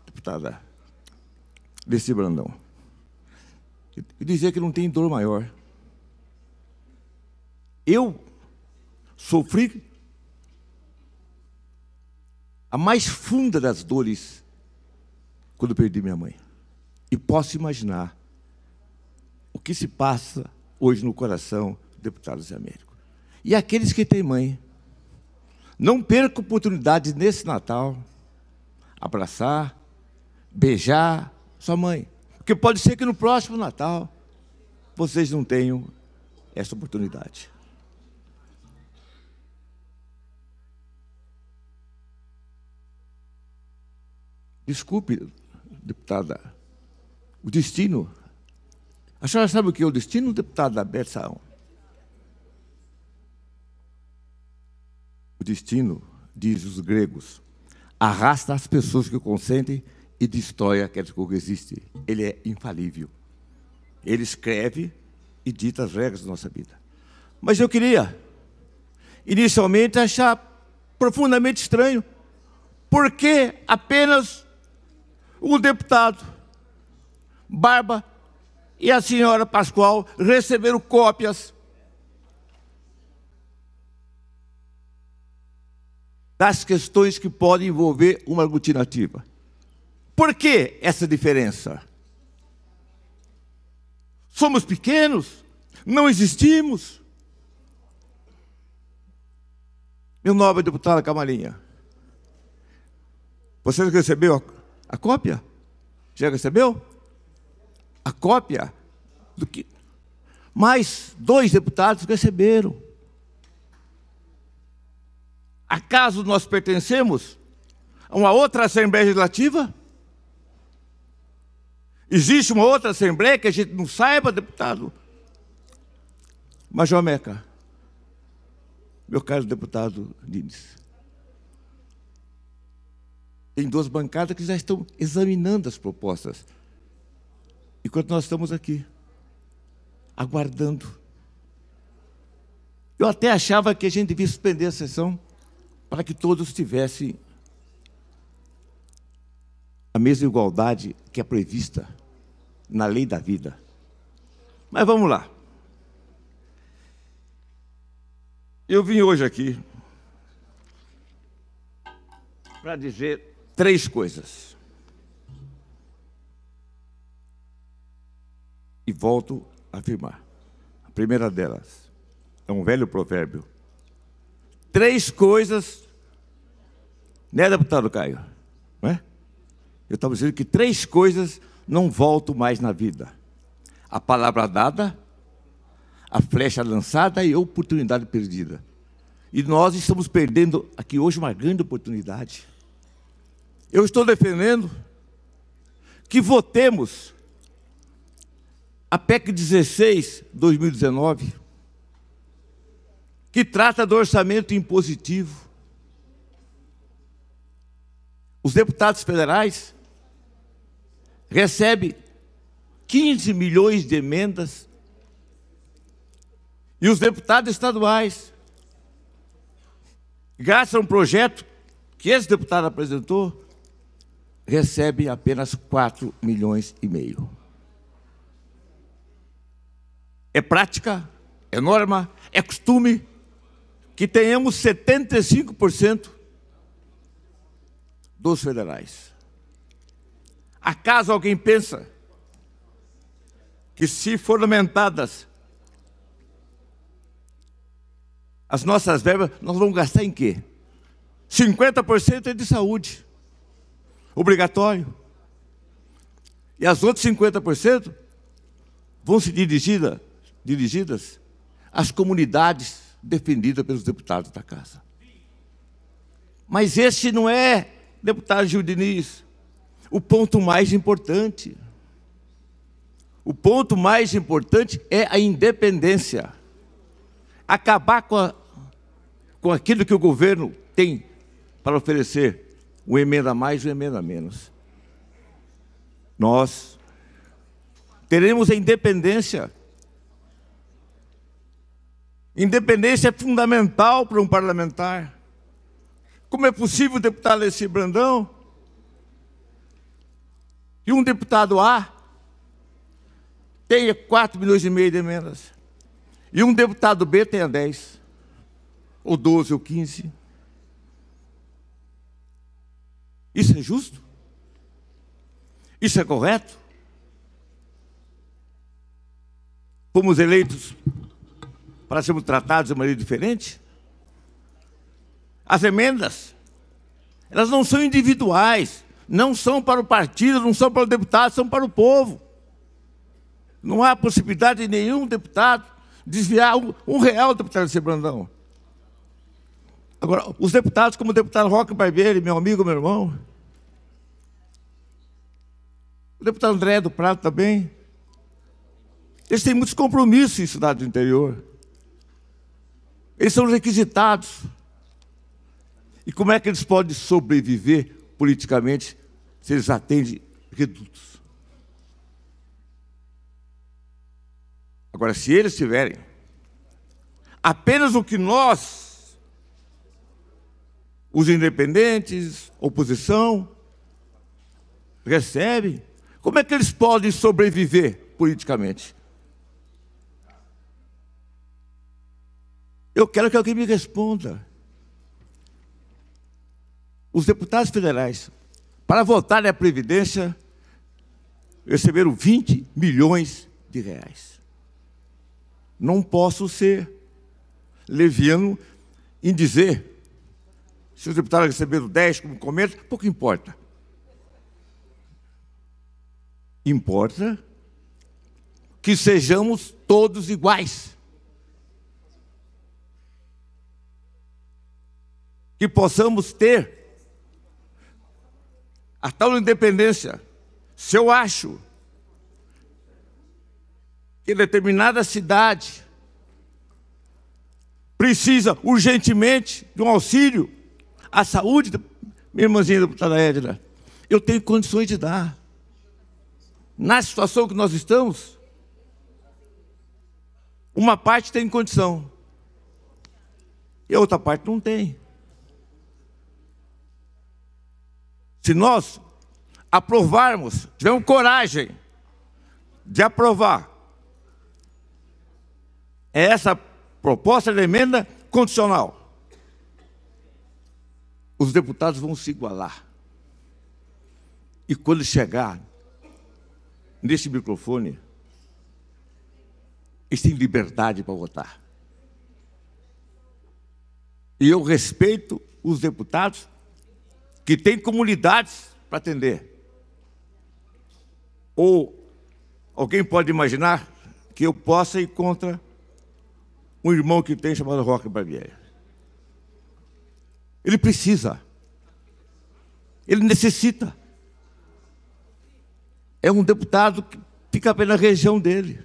S10: deputada Desi Brandão, e dizer que não tem dor maior. Eu sofri a mais funda das dores quando perdi minha mãe. E posso imaginar o que se passa hoje no coração do deputado Zé Américo. E aqueles que têm mãe, não percam a oportunidade nesse Natal abraçar, beijar sua mãe. Porque pode ser que no próximo Natal vocês não tenham essa oportunidade. Desculpe, deputada, o destino. A senhora sabe o que é o destino, deputada Beth Saão? O destino, diz os gregos, arrasta as pessoas que o consentem e destrói aquelas que existem. Ele é infalível. Ele escreve e dita as regras da nossa vida. Mas eu queria, inicialmente, achar profundamente estranho por que apenas o deputado Barba e a senhora Pascoal receberam cópias das questões que podem envolver uma aglutinativa. Por que essa diferença? Somos pequenos? Não existimos? Meu nobre deputado Camarinha, você recebeu a cópia? Já recebeu? A cópia do que? Mais 2 deputados receberam. Acaso nós pertencemos a uma outra Assembleia Legislativa? Existe uma outra Assembleia que a gente não saiba, deputado? Major Meca, meu caro deputado Diniz, tem 2 bancadas que já estão examinando as propostas, enquanto nós estamos aqui, aguardando. Eu até achava que a gente devia suspender a sessão para que todos tivessem a mesma igualdade que é prevista na lei da vida. Mas vamos lá. Eu vim hoje aqui para dizer 3 coisas. E volto a afirmar. A primeira delas é um velho provérbio. 3 coisas, né, deputado Caio? Não é? Eu estava dizendo que 3 coisas não voltam mais na vida. A palavra dada, a flecha lançada e a oportunidade perdida. E nós estamos perdendo aqui hoje uma grande oportunidade. Eu estou defendendo que votemos a PEC 16, 2019, que trata do orçamento impositivo. Os deputados federais recebem 15 milhões de emendas e os deputados estaduais, graças a um projeto que esse deputado apresentou, recebem apenas 4 milhões e meio. É prática, é norma, é costume que tenhamos 75% dos federais. Acaso alguém pensa que, se fundamentadas as nossas verbas, nós vamos gastar em quê? 50% é de saúde, obrigatório. E as outras 50% vão ser dirigidas às comunidades defendidas pelos deputados da Casa. Mas esse não é, deputado Gil Diniz, o ponto mais importante. O ponto mais importante é a independência. Acabar com aquilo que o governo tem para oferecer, o emenda a mais, o emenda a menos. Nós teremos a independência. Independência é fundamental para um parlamentar. Como é possível o deputado Alessir Brandão e um deputado A tenha 4 milhões e meio de emendas e um deputado B tenha 10, ou 12, ou 15? Isso é justo? Isso é correto? Fomos eleitos para sermos tratados de maneira diferente? As emendas, elas não são individuais, não são para o partido, não são para o deputado, são para o povo. Não há possibilidade de nenhum deputado desviar um real do deputado Alessir Brandão. Agora, os deputados, como o deputado Roque Barbieri, meu amigo, meu irmão, o deputado André do Prado também, eles têm muitos compromissos em cidade do interior. Eles são requisitados. E como é que eles podem sobreviver politicamente se eles atendem redutos? Agora, se eles tiverem apenas o que nós, os independentes, oposição, recebem, como é que eles podem sobreviver politicamente? Eu quero que alguém me responda. Os deputados federais, para votarem a Previdência, receberam 20 milhões de reais. Não posso ser leviano em dizer, se os deputados receberam 10, como comenta, pouco importa. Importa que sejamos todos iguais. Que possamos ter a tal independência. Se eu acho que determinada cidade precisa urgentemente de um auxílio à saúde, minha irmãzinha deputada Edna, eu tenho condições de dar. Na situação que nós estamos, uma parte tem condição e a outra parte não tem. Se nós aprovarmos, tivermos coragem de aprovar essa proposta de emenda condicional, os deputados vão se igualar. E quando chegar nesse microfone, eles têm liberdade para votar. E eu respeito os deputados que têm comunidades para atender. Ou alguém pode imaginar que eu possa ir contra um irmão que tem chamado Roque Barbieri. Ele precisa. Ele necessita. É um deputado que fica apenas na região dele.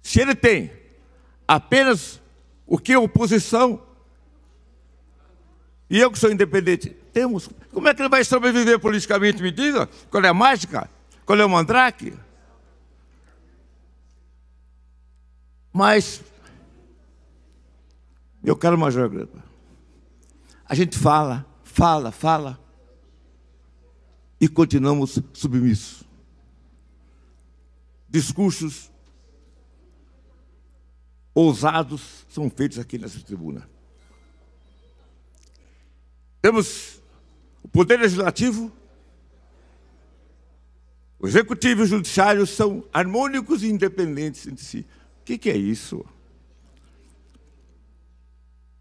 S10: Se ele tem apenas o que é oposição, e eu que sou independente, temos. Como é que ele vai sobreviver politicamente? Me diga, qual é a mágica? Qual é o mandrake? Mas, meu caro Major Grama, a gente fala, e continuamos submissos. Discursos ousados são feitos aqui nessa tribuna. Temos o Poder Legislativo, o Executivo e o Judiciário são harmônicos e independentes entre si. O que é isso?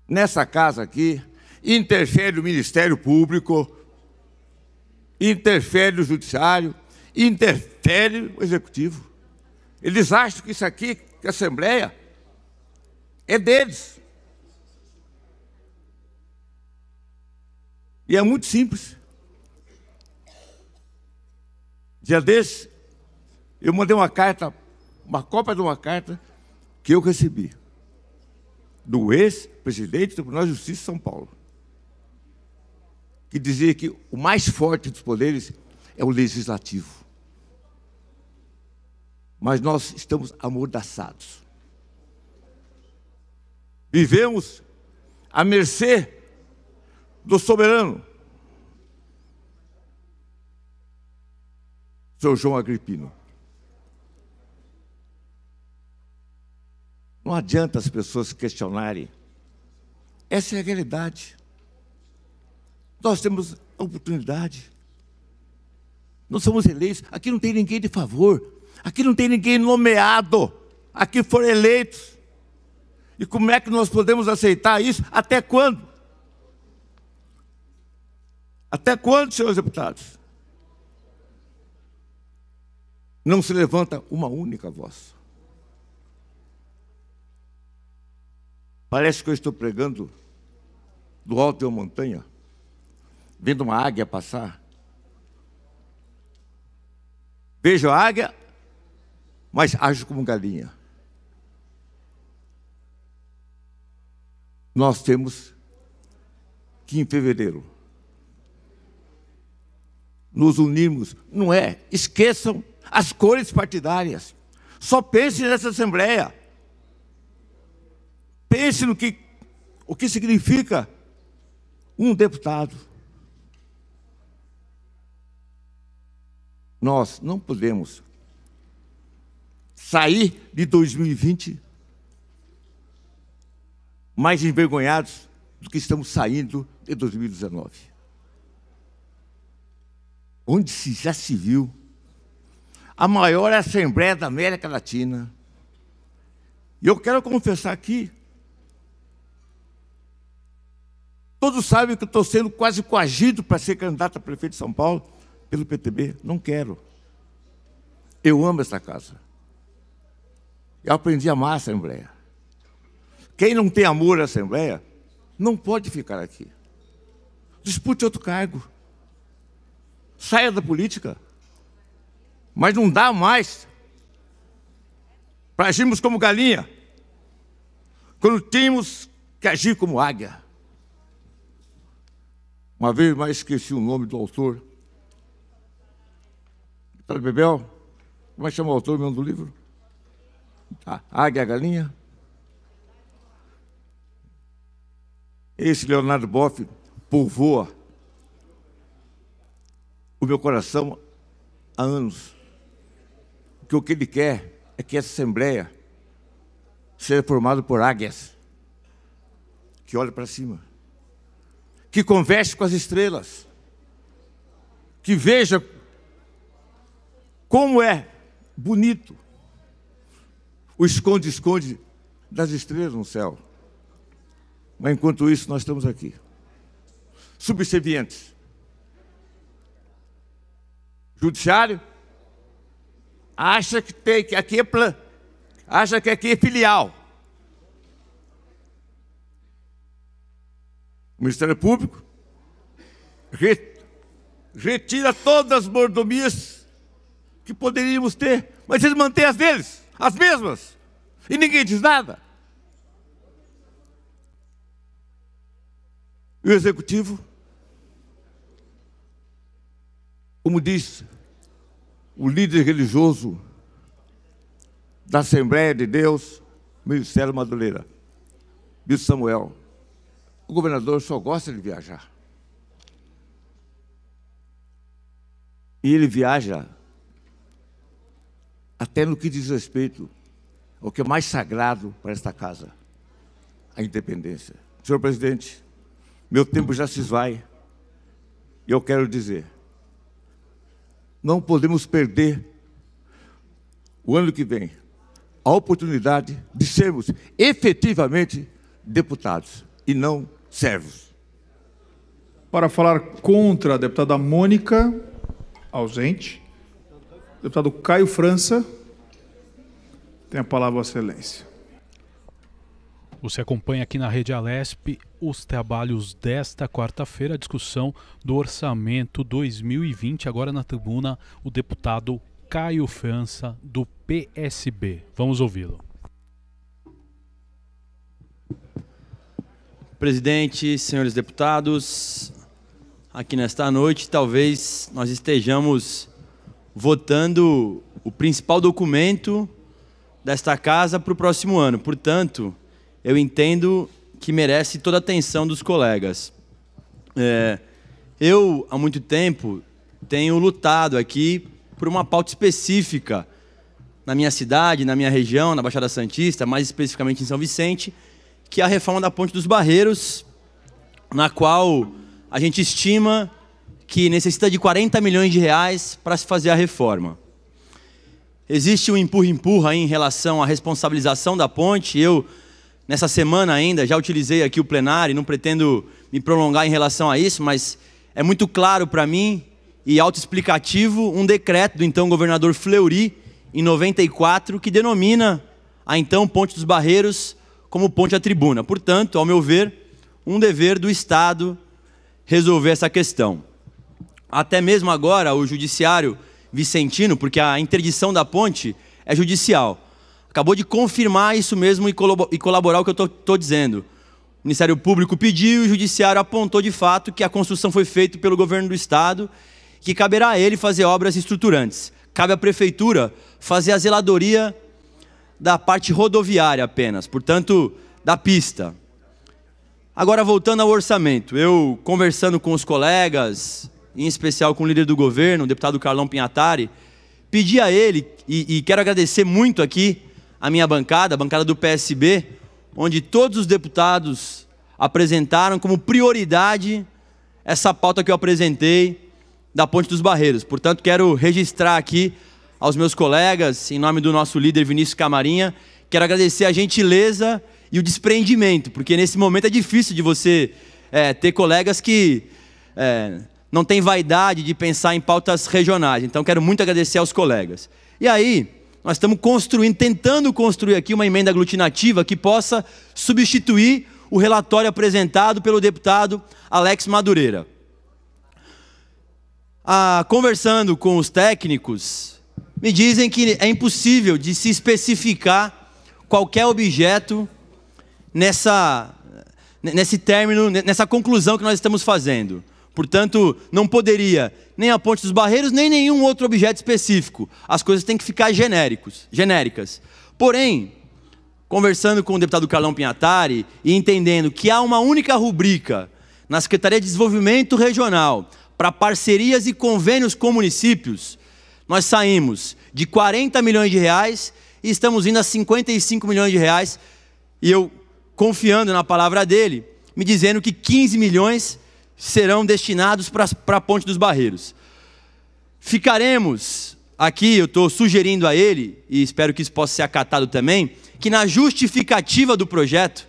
S10: Nessa casa aqui, interfere o Ministério Público, interfere o Judiciário, interfere o Executivo. Eles acham que isso aqui, que a Assembleia, é deles. E é muito simples. Dia desse, eu mandei uma carta, uma cópia de uma carta que eu recebi do ex-presidente do Tribunal de Justiça de São Paulo, que dizia que o mais forte dos poderes é o legislativo. Mas nós estamos amordaçados. Vivemos à mercê do soberano, Sr. João Agripino. Não adianta as pessoas questionarem. Essa é a realidade. Nós temos a oportunidade. Nós somos eleitos. Aqui não tem ninguém de favor. Aqui não tem ninguém nomeado. Aqui foram eleitos. E como é que nós podemos aceitar isso? Até quando? Até quando, senhores deputados? Não se levanta uma única voz. Parece que eu estou pregando do alto de uma montanha, vendo uma águia passar. Vejo a águia, mas ajo como galinha. Nós temos que, em fevereiro, nos unirmos. Não é? Esqueçam as cores partidárias. Só pense nessa Assembleia. Pense no que, o que significa um deputado. Nós não podemos sair de 2020 mais envergonhados do que estamos saindo de 2019. Onde já se viu a maior Assembleia da América Latina. E eu quero confessar aqui, todos sabem que eu estou sendo quase coagido para ser candidato a prefeito de São Paulo pelo PTB. Não quero. Eu amo essa casa. Eu aprendi a amar a Assembleia. Quem não tem amor à Assembleia, não pode ficar aqui. Dispute outro cargo. Saia da política. Mas não dá mais para agirmos como galinha, quando tínhamos que agir como águia. Uma vez mais esqueci o nome do autor. Vitório Bebel, como é que chama o autor mesmo do livro? A Águia e a Galinha. Esse Leonardo Boff povoa o meu coração há anos que o que ele quer é que essa Assembleia seja formada por águias, que olha para cima, que converse com as estrelas, que veja como é bonito o esconde-esconde das estrelas no céu. Mas enquanto isso, nós estamos aqui, subservientes. Judiciário acha que aqui é filial. O Ministério Público retira todas as mordomias que poderíamos ter, mas eles mantêm as deles, as mesmas, e ninguém diz nada. E o Executivo, como diz o líder religioso da Assembleia de Deus, Ministério Madureira, Bispo Samuel, o governador só gosta de viajar. E ele viaja até no que diz respeito ao que é mais sagrado para esta casa, a independência. Senhor presidente, meu tempo já se esvai, e eu quero dizer, não podemos perder o ano que vem a oportunidade de sermos efetivamente deputados e não servos.
S1: Para falar contra a deputada Mônica, ausente. Deputado Caio França, tem a palavra, Vossa Excelência.
S9: Você acompanha aqui na Rede Alesp os trabalhos desta quarta-feira, a discussão do orçamento 2020. Agora na tribuna, o deputado Caio França, do PSB. Vamos ouvi-lo.
S11: Presidente, senhores deputados, aqui nesta noite talvez nós estejamos votando o principal documento desta casa para o próximo ano. Portanto, eu entendo que merece toda a atenção dos colegas. Eu, há muito tempo, tenho lutado aqui por uma pauta específica na minha cidade, na minha região, na Baixada Santista, mais especificamente em São Vicente, que é a reforma da Ponte dos Barreiros, na qual a gente estima que necessita de 40 milhões de reais para se fazer a reforma. Existe um empurra-empurra em relação à responsabilização da ponte. Eu, nessa semana ainda, já utilizei aqui o plenário, não pretendo me prolongar em relação a isso, mas é muito claro para mim e autoexplicativo um decreto do então governador Fleury, em 94, que denomina a então Ponte dos Barreiros como ponte à tribuna. Portanto, ao meu ver, um dever do Estado resolver essa questão. Até mesmo agora, o judiciário vicentino, porque a interdição da ponte é judicial, acabou de confirmar isso mesmo e colaborar o que eu estou dizendo. O Ministério Público pediu e o Judiciário apontou de fato que a construção foi feita pelo governo do Estado, que caberá a ele fazer obras estruturantes. Cabe à Prefeitura fazer a zeladoria da parte rodoviária apenas, portanto, da pista. Agora, voltando ao orçamento, eu conversando com os colegas, em especial com o líder do governo, o deputado Carlão Pinhatari, pedi a ele, e quero agradecer muito aqui a minha bancada, a bancada do PSB, onde todos os deputados apresentaram como prioridade essa pauta que eu apresentei da Ponte dos Barreiros. Portanto, quero registrar aqui aos meus colegas, em nome do nosso líder Vinícius Camarinha, quero agradecer a gentileza e o desprendimento, porque nesse momento é difícil de você ter colegas que não têm vaidade de pensar em pautas regionais. Então, quero muito agradecer aos colegas. E aí, nós estamos tentando construir aqui uma emenda aglutinativa que possa substituir o relatório apresentado pelo deputado Alex Madureira. Conversando com os técnicos, me dizem que é impossível de se especificar qualquer objeto nesse término, nessa conclusão que nós estamos fazendo. Portanto, não poderia nem a Ponte dos Barreiros, nem nenhum outro objeto específico. As coisas têm que ficar genéricas. Porém, conversando com o deputado Carlão Pinhatari e entendendo que há uma única rubrica na Secretaria de Desenvolvimento Regional para parcerias e convênios com municípios, nós saímos de 40 milhões de reais e estamos indo a 55 milhões de reais. E eu, confiando na palavra dele, me dizendo que 15 milhões serão destinados para a Ponte dos Barreiros. Ficaremos aqui, eu estou sugerindo a ele, e espero que isso possa ser acatado também, que na justificativa do projeto,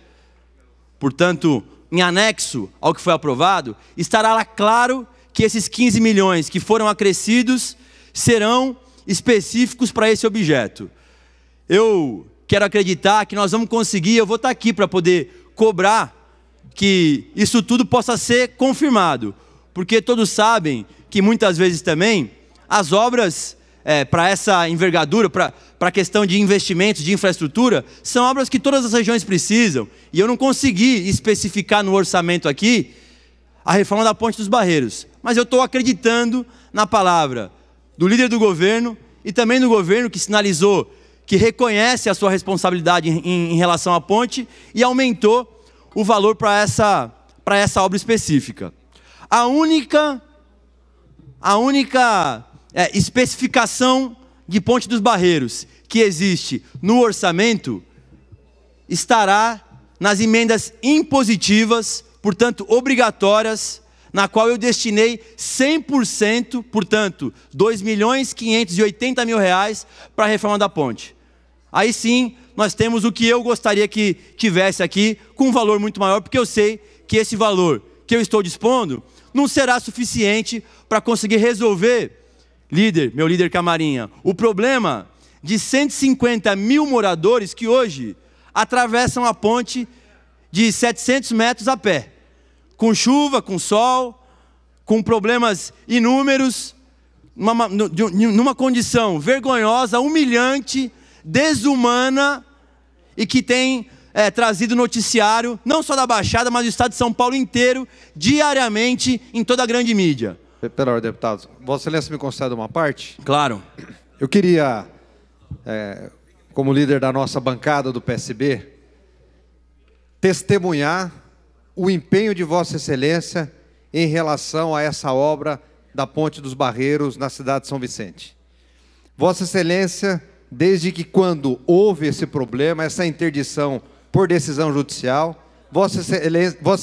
S11: portanto, em anexo ao que foi aprovado, estará lá claro que esses 15 milhões que foram acrescidos serão específicos para esse objeto. Eu quero acreditar que nós vamos conseguir, eu vou estar aqui para poder cobrar que isso tudo possa ser confirmado, porque todos sabem que muitas vezes também as obras para essa envergadura, para a questão de investimentos, de infraestrutura, são obras que todas as regiões precisam, e eu não consegui especificar no orçamento aqui a reforma da Ponte dos Barreiros, mas eu estou acreditando na palavra do líder do governo e também do governo, que sinalizou que reconhece a sua responsabilidade em relação à ponte e aumentou o valor para essa obra específica. A única especificação de Ponte dos Barreiros que existe no orçamento estará nas emendas impositivas, portanto obrigatórias, na qual eu destinei 100%, portanto, R$ 2.580.000 para a reforma da ponte. Aí sim, nós temos o que eu gostaria que tivesse aqui, com um valor muito maior, porque eu sei que esse valor que eu estou dispondo não será suficiente para conseguir resolver, meu líder Camarinha, o problema de 150 mil moradores que hoje atravessam a ponte de 700 metros a pé, com chuva, com sol, com problemas inúmeros, numa condição vergonhosa, humilhante, desumana, e que tem trazido noticiário, não só da Baixada, mas do estado de São Paulo inteiro, diariamente, em toda a grande mídia.
S12: Pela ordem, deputados, Vossa Excelência me concede uma parte?
S11: Claro.
S12: Eu queria, como líder da nossa bancada do PSB, testemunhar o empenho de Vossa Excelência em relação a essa obra da Ponte dos Barreiros na cidade de São Vicente. Vossa Excelência, desde que quando houve esse problema, essa interdição por decisão judicial, Vossa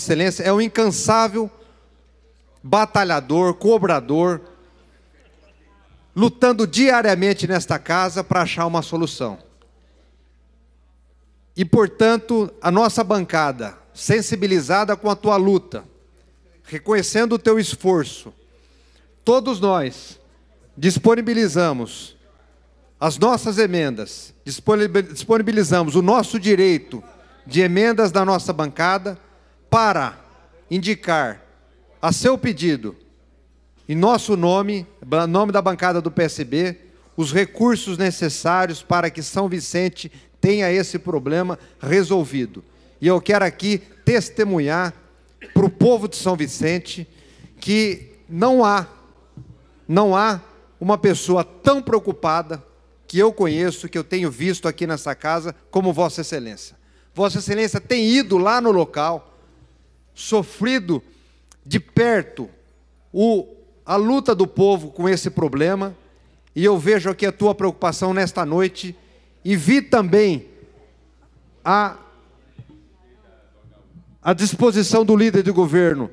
S12: Excelência é um incansável batalhador, cobrador, lutando diariamente nesta casa para achar uma solução. E, portanto, a nossa bancada, sensibilizada com a tua luta, reconhecendo o teu esforço, todos nós disponibilizamos as nossas emendas, disponibilizamos o nosso direito de emendas da nossa bancada para indicar a seu pedido, em nosso nome, em nome da bancada do PSB, os recursos necessários para que São Vicente tenha esse problema resolvido. E eu quero aqui testemunhar para o povo de São Vicente que não há uma pessoa tão preocupada que eu conheço, que eu tenho visto aqui nessa casa, como Vossa Excelência. Vossa Excelência tem ido lá no local, sofrido de perto a luta do povo com esse problema, e eu vejo aqui a tua preocupação nesta noite, e vi também a disposição do líder do governo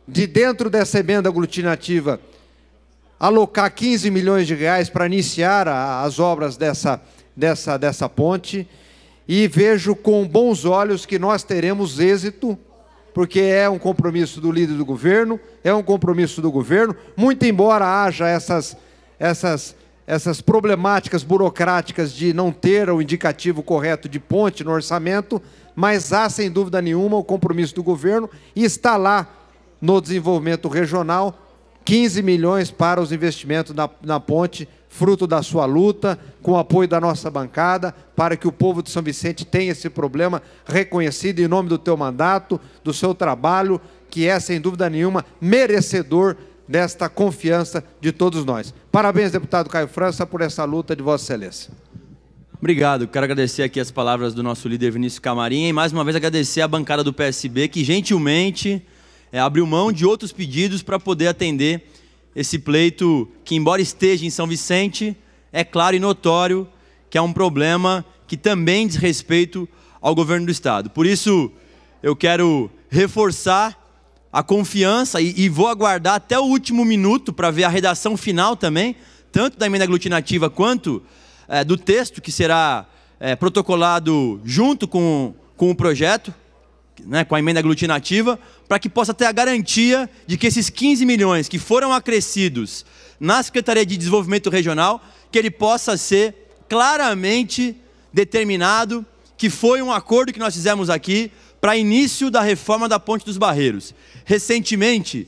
S12: de, dentro dessa emenda aglutinativa, alocar 15 milhões de reais para iniciar as obras dessa ponte, e vejo com bons olhos que nós teremos êxito, porque é um compromisso do líder do governo, é um compromisso do governo, muito embora haja essas problemáticas burocráticas de não ter o indicativo correto de ponte no orçamento, mas há, sem dúvida nenhuma, o compromisso do governo, e está lá no desenvolvimento regional 15 milhões para os investimentos na ponte, fruto da sua luta, com o apoio da nossa bancada, para que o povo de São Vicente tenha esse problema reconhecido em nome do teu mandato, do seu trabalho, que é, sem dúvida nenhuma, merecedor desta confiança de todos nós. Parabéns, deputado Caio França, por essa luta de Vossa Excelência.
S11: Obrigado. Quero agradecer aqui as palavras do nosso líder Vinícius Camarinha e, mais uma vez, agradecer a bancada do PSB, que gentilmente abriu mão de outros pedidos para poder atender esse pleito que, embora esteja em São Vicente, é claro e notório que é um problema que também diz respeito ao governo do Estado. Por isso, eu quero reforçar a confiança e vou aguardar até o último minuto para ver a redação final também, tanto da emenda aglutinativa quanto do texto que será protocolado junto com o projeto, né, com a emenda aglutinativa, para que possa ter a garantia de que esses 15 milhões que foram acrescidos na Secretaria de Desenvolvimento Regional, que ele possa ser claramente determinado que foi um acordo que nós fizemos aqui para início da reforma da Ponte dos Barreiros. Recentemente,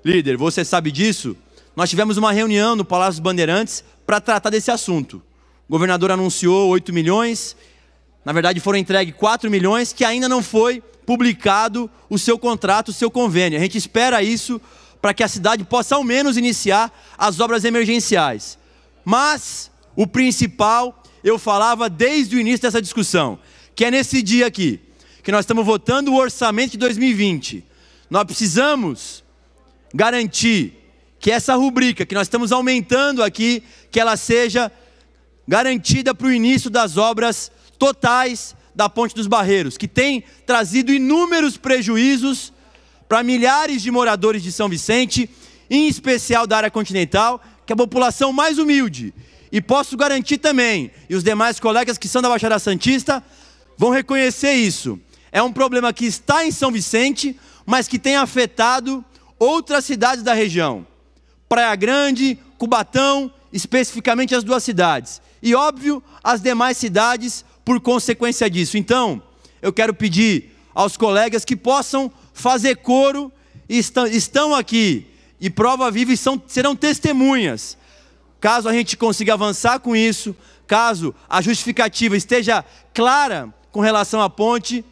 S11: líder, você sabe disso, nós tivemos uma reunião no Palácio dos Bandeirantes para tratar desse assunto. O governador anunciou 8 milhões, na verdade foram entregues 4 milhões, que ainda não foi publicado o seu contrato, o seu convênio. A gente espera isso para que a cidade possa ao menos iniciar as obras emergenciais. Mas o principal, eu falava desde o início dessa discussão, que é nesse dia aqui, que nós estamos votando o orçamento de 2020. Nós precisamos garantir que essa rubrica que nós estamos aumentando aqui, que ela seja garantida para o início das obras totais da Ponte dos Barreiros, que tem trazido inúmeros prejuízos para milhares de moradores de São Vicente, em especial da área continental, que é a população mais humilde. E posso garantir também, e os demais colegas que são da Baixada Santista vão reconhecer isso, é um problema que está em São Vicente, mas que tem afetado outras cidades da região. Praia Grande, Cubatão, especificamente as duas cidades. E, óbvio, as demais cidades por consequência disso. Então, eu quero pedir aos colegas que possam fazer coro, e estão aqui, e prova viva, e serão testemunhas. Caso a gente consiga avançar com isso, caso a justificativa esteja clara com relação à ponte,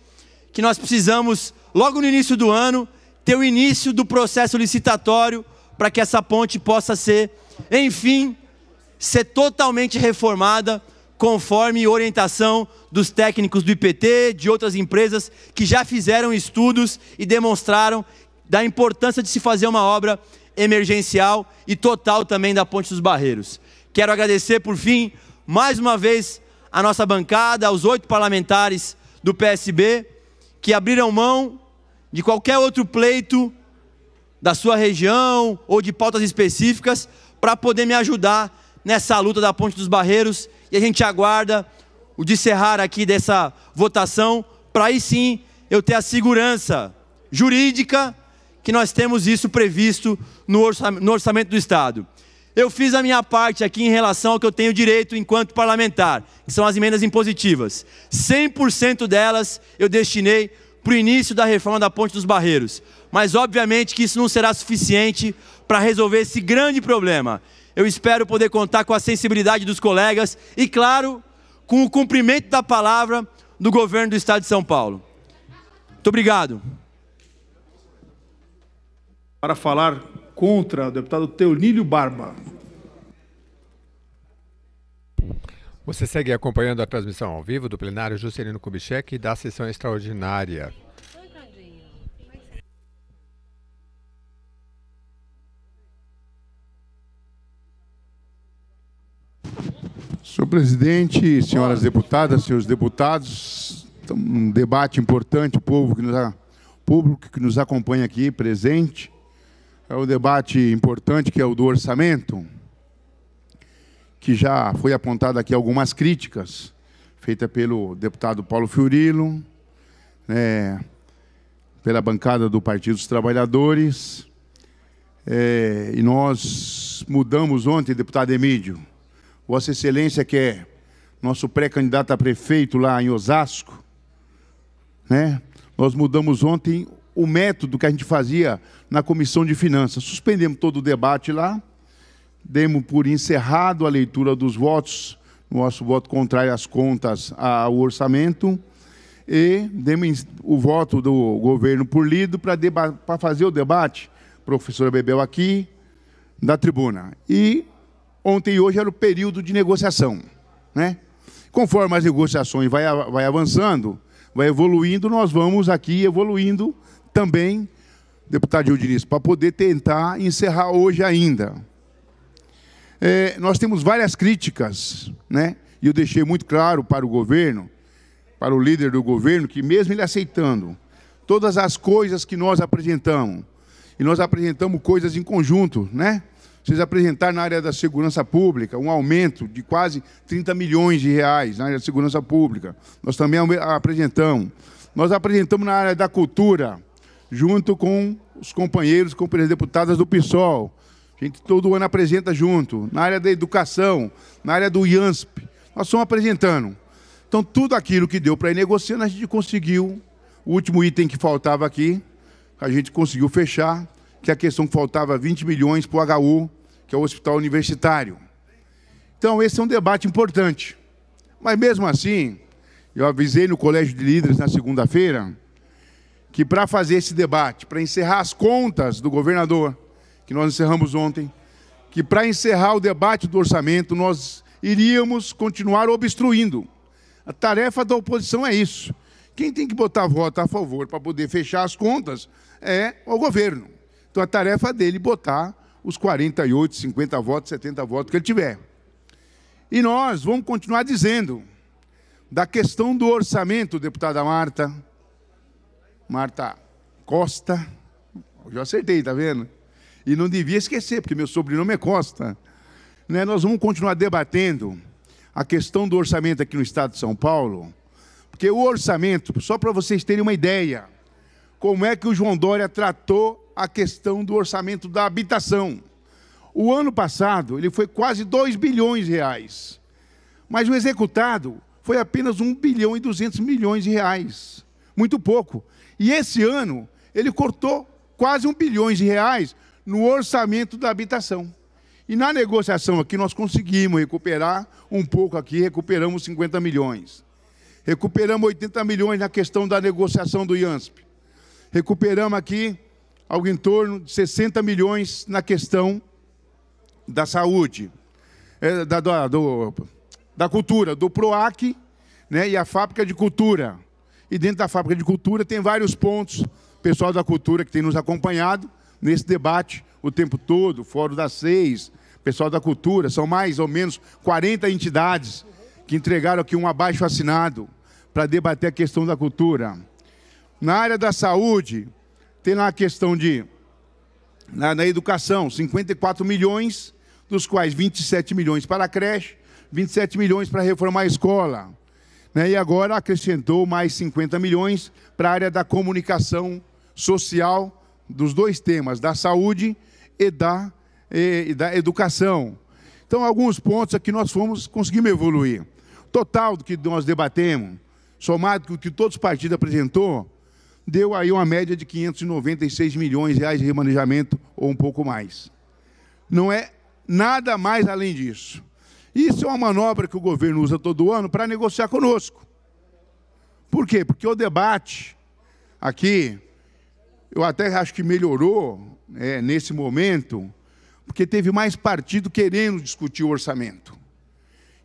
S11: que nós precisamos, logo no início do ano, ter o início do processo licitatório para que essa ponte possa ser, enfim, ser totalmente reformada conforme orientação dos técnicos do IPT, de outras empresas que já fizeram estudos e demonstraram da importância de se fazer uma obra emergencial e total também da Ponte dos Barreiros. Quero agradecer, por fim, mais uma vez a nossa bancada, aos 8 parlamentares do PSB, que abriram mão de qualquer outro pleito da sua região ou de pautas específicas para poder me ajudar nessa luta da Ponte dos Barreiros, e a gente aguarda o descerrar aqui dessa votação para aí sim eu ter a segurança jurídica que nós temos isso previsto no orçamento do Estado. Eu fiz a minha parte aqui em relação ao que eu tenho direito enquanto parlamentar, que são as emendas impositivas. 100% delas eu destinei para o início da reforma da Ponte dos Barreiros. Mas obviamente que isso não será suficiente para resolver esse grande problema. Eu espero poder contar com a sensibilidade dos colegas e, claro, com o cumprimento da palavra do governo do Estado de São Paulo. Muito obrigado.
S1: Para falar contra, o deputado Teonílio Barba.
S5: Você segue acompanhando a transmissão ao vivo do plenário Juscelino Kubitschek da sessão extraordinária.
S2: Senhor presidente, senhoras deputadas, senhores deputados, um debate importante, o público que nos acompanha aqui presente. É um debate importante, que é o do orçamento, que já foi apontado aqui algumas críticas, feitas pelo deputado Paulo Fiorilo, pela bancada do Partido dos Trabalhadores, e nós mudamos ontem, deputado Emílio, Vossa Excelência, que é nosso pré-candidato a prefeito lá em Osasco, nós mudamos ontem o método que a gente fazia na Comissão de Finanças. Suspendemos todo o debate lá, demos por encerrado a leitura dos votos, nosso voto contrário às contas, ao orçamento, e demos o voto do governo por lido para fazer o debate, professora Bebel aqui, da tribuna. E ontem e hoje era o período de negociação. Conforme as negociações vai avançando, vai evoluindo, nós vamos aqui evoluindo também deputado Gil Diniz, para poder tentar encerrar hoje ainda. Nós temos várias críticas, né? E eu deixei muito claro para o governo, para o líder do governo, que mesmo ele aceitando todas as coisas que nós apresentamos, e nós apresentamos coisas em conjunto, né? Vocês apresentaram na área da segurança pública um aumento de quase 30 milhões de reais na área da segurança pública. Nós também apresentamos. Nós apresentamos na área da cultura, junto com os companheiros, companheiras deputadas do PSOL. A gente todo ano apresenta junto. Na área da educação, na área do IANSP. Nós estamos apresentando. Então, tudo aquilo que deu para ir negociando, a gente conseguiu. O último item que faltava aqui, a gente conseguiu fechar, que é a questão que faltava 20 milhões para o HU, que é o Hospital Universitário. Então, esse é um debate importante. Mas, mesmo assim, eu avisei no Colégio de Líderes na segunda-feira, que para fazer esse debate, para encerrar as contas do governador, que nós encerramos ontem, que para encerrar o debate do orçamento, nós iríamos continuar obstruindo. A tarefa da oposição é isso. Quem tem que botar voto a favor para poder fechar as contas é o governo. Então, a tarefa dele é botar os 48, 50 votos, 70 votos que ele tiver. E nós vamos continuar dizendo da questão do orçamento, deputada Marta Costa, eu já acertei, tá vendo? E não devia esquecer, porque meu sobrenome é Costa. Né? Nós vamos continuar debatendo a questão do orçamento aqui no estado de São Paulo, porque o orçamento, só para vocês terem uma ideia, como é que o João Dória tratou a questão do orçamento da habitação. O ano passado, ele foi quase 2 bilhões de reais, mas o executado foi apenas 1 bilhão e 200 milhões de reais, muito pouco. E esse ano, ele cortou quase 1 bilhão de reais no orçamento da habitação. E na negociação aqui, nós conseguimos recuperar um pouco aqui, recuperamos 50 milhões. Recuperamos 80 milhões na questão da negociação do IANSP. Recuperamos aqui algo em torno de 60 milhões na questão da saúde, da cultura, do PROAC, né, e a fábrica de cultura. E dentro da fábrica de cultura tem vários pontos, o pessoal da cultura que tem nos acompanhado nesse debate o tempo todo, Fórum das 6, pessoal da cultura, são mais ou menos 40 entidades que entregaram aqui um abaixo-assinado para debater a questão da cultura. Na área da saúde, tem lá a questão de, na educação, 54 milhões, dos quais 27 milhões para a creche, 27 milhões para reformar a escola. Né? E agora acrescentou mais 50 milhões para a área da comunicação social, dos dois temas, da saúde e da educação. Então, alguns pontos aqui nós conseguimos evoluir. Total do que nós debatemos, somado com o que todos os partidos apresentou, deu aí uma média de 596 milhões de reais de remanejamento, ou um pouco mais. Não é nada mais além disso. Isso é uma manobra que o governo usa todo ano para negociar conosco. Por quê? Porque o debate aqui, eu até acho que melhorou nesse momento, porque teve mais partido querendo discutir o orçamento.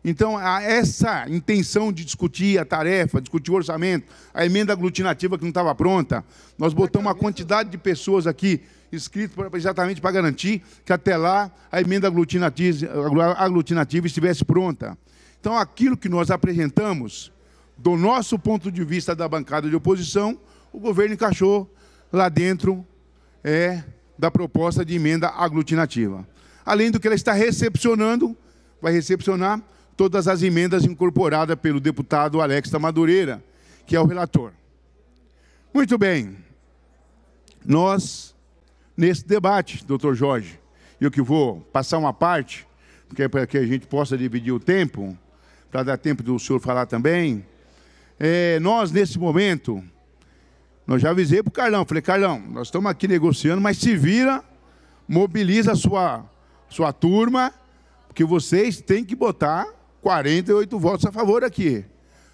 S2: Então, essa intenção de discutir a tarefa, discutir o orçamento, a emenda aglutinativa que não estava pronta, nós botamos uma quantidade de pessoas aqui inscritas exatamente para garantir que até lá a emenda aglutinativa estivesse pronta. Então, aquilo que nós apresentamos, do nosso ponto de vista da bancada de oposição, o governo encaixou lá dentro da proposta de emenda aglutinativa. Além do que ela está recepcionando, vai recepcionar todas as emendas incorporadas pelo deputado Alex da Madureira, que é o relator. Muito bem. Nós, nesse debate, doutor Jorge, eu que vou passar uma parte, porque é para que a gente possa dividir o tempo, para dar tempo do senhor falar também, nós, nesse momento, nós já avisei para o Carlão, falei, Carlão, nós estamos aqui negociando, mas se vira, mobiliza a sua turma, porque vocês têm que botar 48 votos a favor aqui.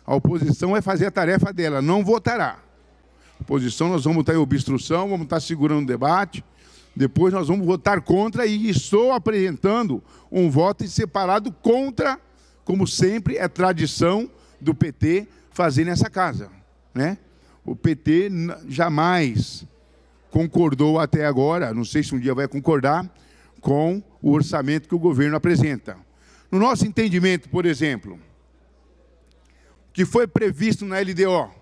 S2: A oposição vai fazer a tarefa dela, não votará. A oposição, nós vamos estar em obstrução, vamos estar segurando o debate, depois nós vamos votar contra e estou apresentando um voto separado contra, como sempre é tradição do PT fazer nessa casa, né? O PT jamais concordou até agora, não sei se um dia vai concordar, com o orçamento que o governo apresenta. No nosso entendimento, por exemplo, que foi previsto na LDO,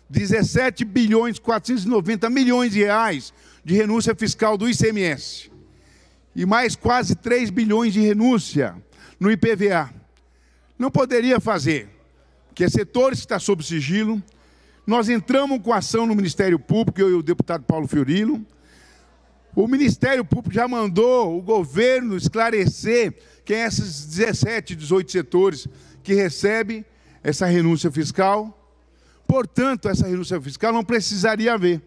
S2: 17 bilhões 490 milhões de reais de renúncia fiscal do ICMS e mais quase 3 bilhões de renúncia no IPVA. Não poderia fazer, porque é setores que está sob sigilo. Nós entramos com ação no Ministério Público, eu e o deputado Paulo Fiorilo. O Ministério Público já mandou o governo esclarecer quem é esses 17, 18 setores que recebem essa renúncia fiscal. Portanto, essa renúncia fiscal não precisaria haver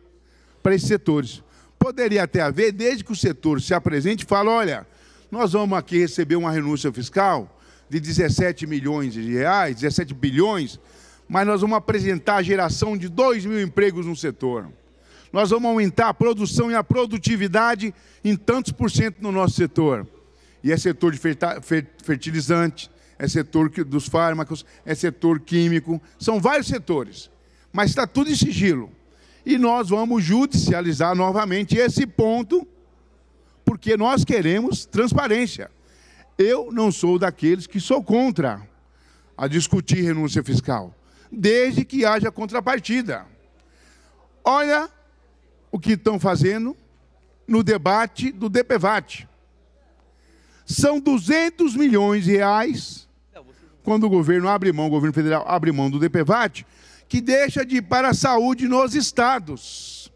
S2: para esses setores. Poderia até haver, desde que o setor se apresente e fale, olha, nós vamos aqui receber uma renúncia fiscal de 17 milhões de reais, 17 bilhões, mas nós vamos apresentar a geração de 2 mil empregos no setor. Nós vamos aumentar a produção e a produtividade em tantos por cento no nosso setor. E é setor de fertilizante, é setor dos fármacos, é setor químico, são vários setores, mas está tudo em sigilo. E nós vamos judicializar novamente esse ponto, porque nós queremos transparência. Eu não sou daqueles que sou contra a discutir renúncia fiscal, desde que haja contrapartida. Olha o que estão fazendo no debate do DPVAT. São 200 milhões de reais, quando o governo abre mão, o governo federal abre mão do DPVAT, que deixa de ir para a saúde nos estados,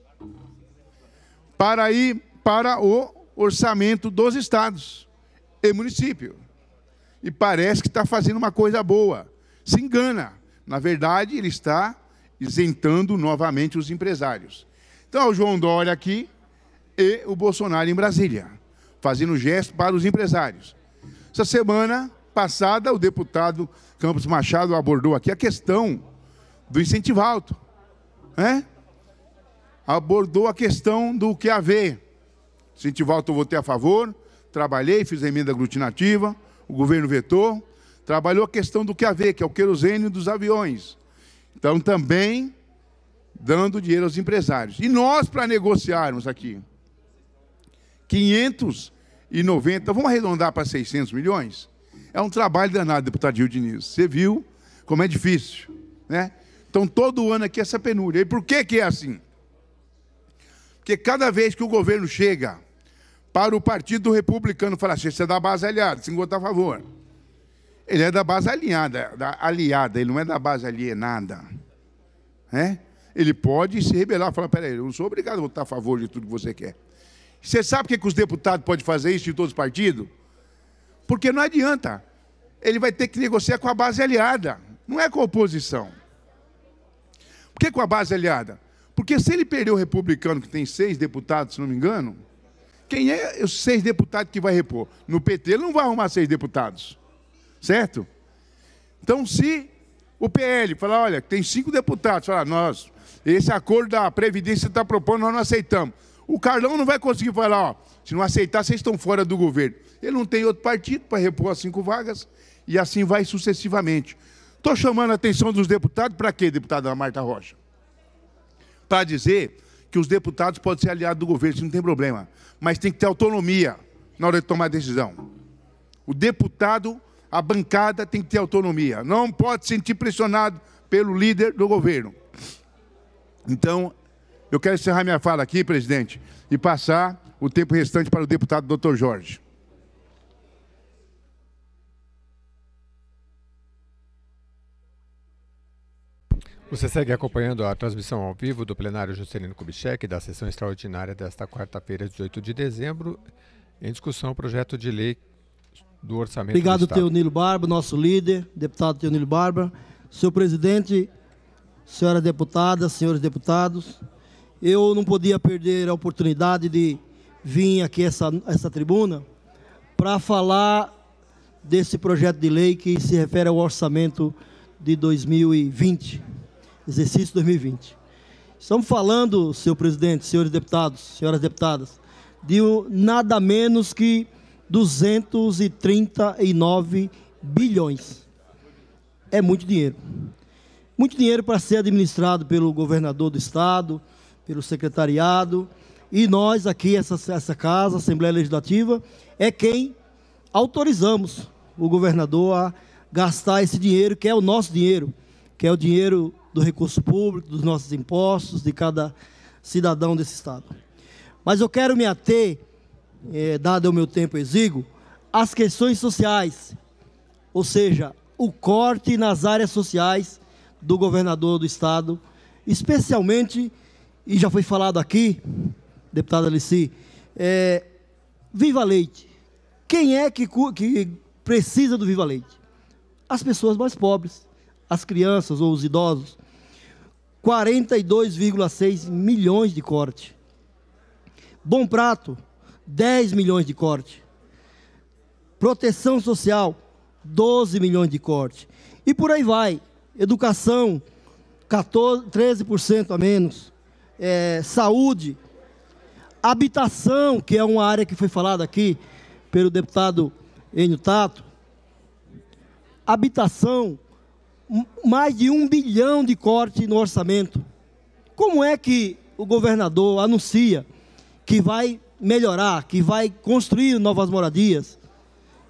S2: para ir para o orçamento dos estados e município. E parece que está fazendo uma coisa boa. Se engana. Na verdade, ele está isentando novamente os empresários. Então, o João Dória aqui e o Bolsonaro em Brasília, fazendo gesto para os empresários. Essa semana passada, o deputado Campos Machado abordou aqui a questão do incentivo alto, né? Abordou a questão do QAV. Incentivo alto eu votei a favor, trabalhei, fiz a emenda aglutinativa, o governo vetou, trabalhou a questão do QAV, que é o querosene dos aviões. Então, também dando dinheiro aos empresários. E nós, para negociarmos aqui 590, vamos arredondar para 600 milhões? É um trabalho danado, deputado Gil Diniz. Você viu como é difícil, né? Então, todo ano aqui essa penúria. E por que é assim? Porque cada vez que o governo chega para o Partido Republicano e fala assim, você é da base aliada, você votar a favor. Ele é da base aliada, ele não é da base alienada. Né? Ele pode se rebelar e falar, peraí, eu não sou obrigado a votar a favor de tudo que você quer. Você sabe por que os deputados podem fazer isso em todos os partidos? Porque não adianta. Ele vai ter que negociar com a base aliada, não é com a oposição. Por que com a base aliada? Porque se ele perder o republicano, que tem 6 deputados, se não me engano, quem é os 6 deputados que vai repor? No PT ele não vai arrumar 6 deputados. Certo? Então, se o PL falar, olha, tem 5 deputados, falar, nós, esse acordo da Previdência está propondo, nós não aceitamos. O Carlão não vai conseguir falar, ó, se não aceitar, vocês estão fora do governo. Ele não tem outro partido para repor as 5 vagas, e assim vai sucessivamente. Estou chamando a atenção dos deputados, para quê, deputada Marta Rocha? Para dizer que os deputados podem ser aliados do governo, isso não tem problema. Mas tem que ter autonomia na hora de tomar decisão. O deputado, a bancada tem que ter autonomia. Não pode se sentir pressionado pelo líder do governo. Então, eu quero encerrar minha fala aqui, presidente, e passar o tempo restante para o deputado Dr. Jorge.
S5: Você segue acompanhando a transmissão ao vivo do plenário Juscelino Kubitschek da sessão extraordinária desta quarta-feira, 18 de dezembro, em discussão o projeto de lei do orçamento do Estado.
S13: Obrigado, Teonilo Barba, nosso líder, deputado Teonilo Barba. Senhor presidente, senhoras deputadas, senhores deputados, eu não podia perder a oportunidade de vir aqui essa tribuna para falar desse projeto de lei que se refere ao orçamento de 2020. Exercício 2020. Estamos falando, senhor presidente, senhores deputados, senhoras deputadas, de nada menos que 239 bilhões. É muito dinheiro. Muito dinheiro para ser administrado pelo governador do estado, pelo secretariado E nós aqui, essa casa, Assembleia Legislativa, é quem autorizamos o governador a gastar esse dinheiro, que é o nosso dinheiro, que é o dinheiro do recurso público, dos nossos impostos, de cada cidadão desse Estado. Mas eu quero me ater, dado o meu tempo exíguo, às questões sociais, ou seja, o corte nas áreas sociais do governador do Estado, especialmente, e já foi falado aqui, deputada Alici, Viva Leite. Quem é que precisa do Viva Leite? As pessoas mais pobres, as crianças ou os idosos. 42,6 milhões de corte. Bom Prato, 10 milhões de corte. Proteção Social, 12 milhões de corte. E por aí vai. Educação, 13% a menos. Saúde. Habitação, que é uma área que foi falada aqui pelo deputado Enio Tato. Habitação, mais de 1 bilhão de corte no orçamento. Como é que o governador anuncia que vai melhorar, que vai construir novas moradias,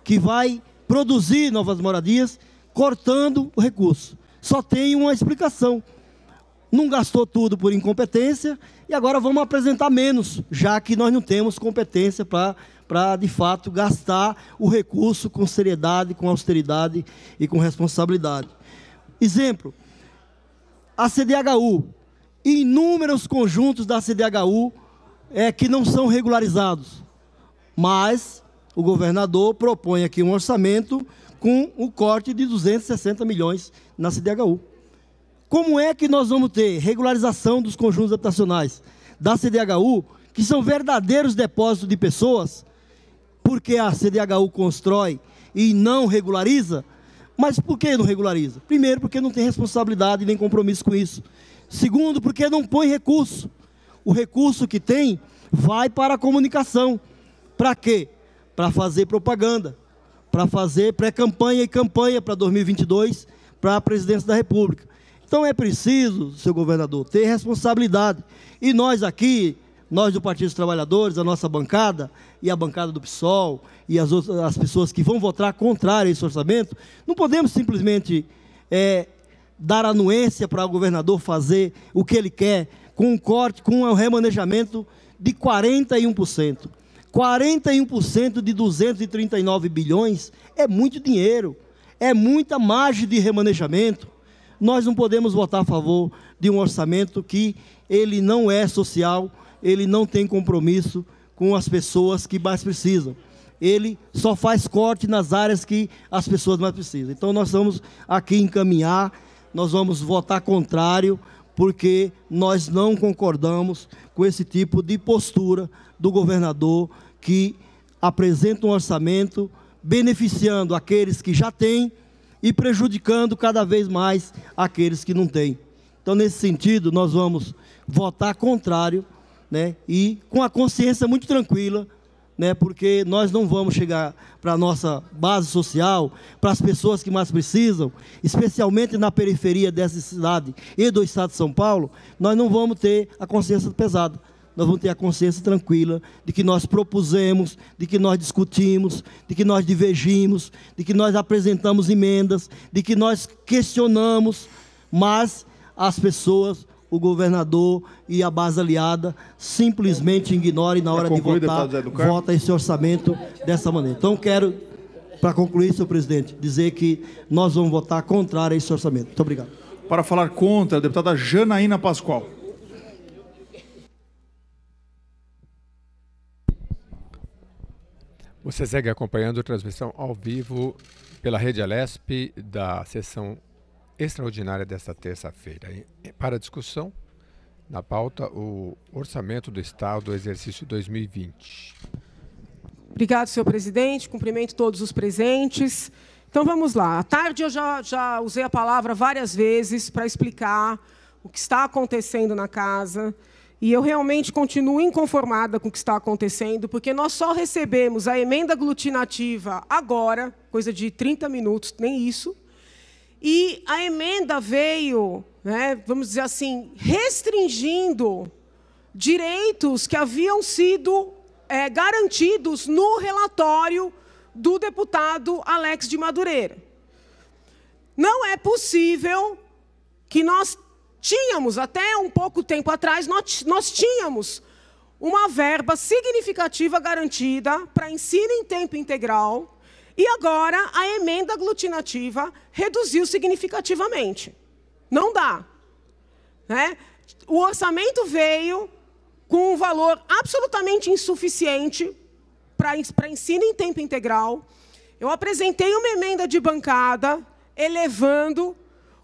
S13: que vai produzir novas moradias, cortando o recurso? Só tem uma explicação. Não gastou tudo por incompetência e agora vamos apresentar menos, já que nós não temos competência para, de fato, gastar o recurso com seriedade, com austeridade e com responsabilidade. Exemplo, a CDHU, inúmeros conjuntos da CDHU que não são regularizados, mas o governador propõe aqui um orçamento com o corte de 260 milhões na CDHU. Como é que nós vamos ter regularização dos conjuntos habitacionais da CDHU, que são verdadeiros depósitos de pessoas, porque a CDHU constrói e não regulariza? Mas por que não regulariza? Primeiro, porque não tem responsabilidade nem compromisso com isso. Segundo, porque não põe recurso. O recurso que tem vai para a comunicação. Para quê? Para fazer propaganda, para fazer pré-campanha e campanha para 2022, para a presidência da República. Então é preciso, seu governador, ter responsabilidade. E nós aqui, nós do Partido dos Trabalhadores, a nossa bancada, e a bancada do PSOL, e as pessoas que vão votar contrário a esse orçamento, não podemos simplesmente dar anuência para o governador fazer o que ele quer, com um corte, com um remanejamento de 41%. 41% de 239 bilhões é muito dinheiro, é muita margem de remanejamento. Nós não podemos votar a favor de um orçamento que ele não é social, ele não tem compromisso com as pessoas que mais precisam. Ele só faz corte nas áreas que as pessoas mais precisam. Então nós vamos aqui encaminhar, nós vamos votar contrário, porque nós não concordamos com esse tipo de postura do governador que apresenta um orçamento beneficiando aqueles que já têm e prejudicando cada vez mais aqueles que não têm. Então, nesse sentido, nós vamos votar contrário, né, e com a consciência muito tranquila, né, porque nós não vamos chegar para a nossa base social, para as pessoas que mais precisam, especialmente na periferia dessa cidade e do Estado de São Paulo, nós não vamos ter a consciência pesada. Nós vamos ter a consciência tranquila de que nós propusemos, de que nós discutimos, de que nós divergimos, de que nós apresentamos emendas, de que nós questionamos, mas as pessoas, o governador e a base aliada simplesmente ignorem na hora de votar, vota esse orçamento dessa maneira. Então quero, para concluir, senhor presidente, dizer que nós vamos votar contrário a esse orçamento. Muito obrigado.
S1: Para falar contra, a deputada Janaína Pascoal.
S5: Você segue acompanhando a transmissão ao vivo pela Rede Alesp da sessão extraordinária desta terça-feira. Para discussão, na pauta, o Orçamento do Estado do exercício 2020.
S14: Obrigado, senhor presidente. Cumprimento todos os presentes. Então, vamos lá. À tarde, eu já usei a palavra várias vezes para explicar o que está acontecendo na casa. E eu realmente continuo inconformada com o que está acontecendo, porque nós só recebemos a emenda aglutinativa agora, coisa de 30 minutos, nem isso. E a emenda veio, né, vamos dizer assim, restringindo direitos que haviam sido garantidos no relatório do deputado Alex de Madureira. Não é possível que nós tínhamos, até um pouco tempo atrás, nós tínhamos uma verba significativa garantida para ensino em tempo integral e agora a emenda aglutinativa reduziu significativamente. Não dá. Né? O orçamento veio com um valor absolutamente insuficiente para ensino em tempo integral. Eu apresentei uma emenda de bancada elevando.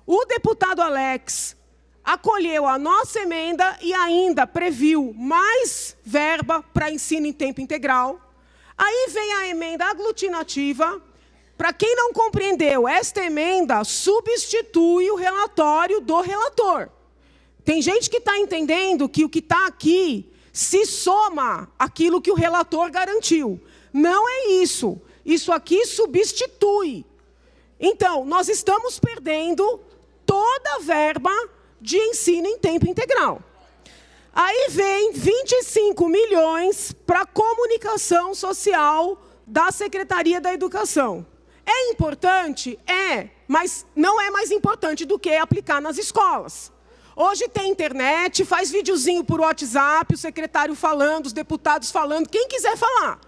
S14: O deputado Alex acolheu a nossa emenda e ainda previu mais verba para ensino em tempo integral. Aí vem a emenda aglutinativa. Para quem não compreendeu, esta emenda substitui o relatório do relator. Tem gente que está entendendo que o que está aqui se soma àquilo que o relator garantiu. Não é isso. Isso aqui substitui. Então, nós estamos perdendo toda a verba de ensino em tempo integral. Aí vem 25 milhões para a comunicação social da Secretaria da Educação. É importante? É, mas não é mais importante do que aplicar nas escolas. Hoje tem internet, faz videozinho por WhatsApp, o secretário falando, os deputados falando, quem quiser falar.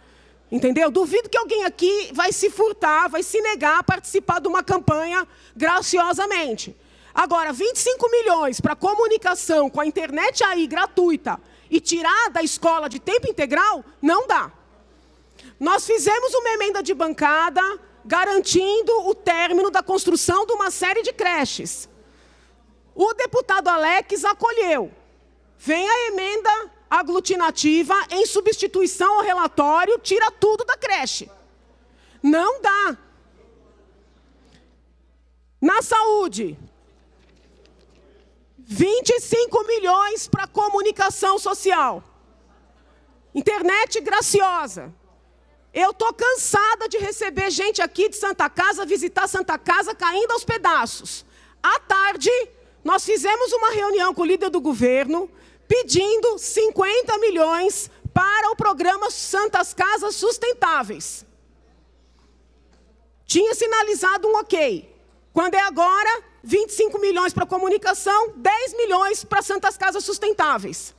S14: Entendeu? Duvido que alguém aqui vai se furtar, vai se negar a participar de uma campanha graciosamente. Agora, 25 milhões para comunicação com a internet aí gratuita e tirar da escola de tempo integral, não dá. Nós fizemos uma emenda de bancada garantindo o término da construção de uma série de creches. O deputado Alex acolheu. Vem a emenda aglutinativa em substituição ao relatório, tira tudo da creche. Não dá. Na saúde, 25 milhões para comunicação social. Internet graciosa. Eu estou cansada de receber gente aqui de Santa Casa, visitar Santa Casa caindo aos pedaços. À tarde, nós fizemos uma reunião com o líder do governo, pedindo 50 milhões para o programa Santas Casas Sustentáveis. Tinha sinalizado um ok. Quando é agora, 25 milhões para comunicação, 10 milhões para Santas Casas Sustentáveis.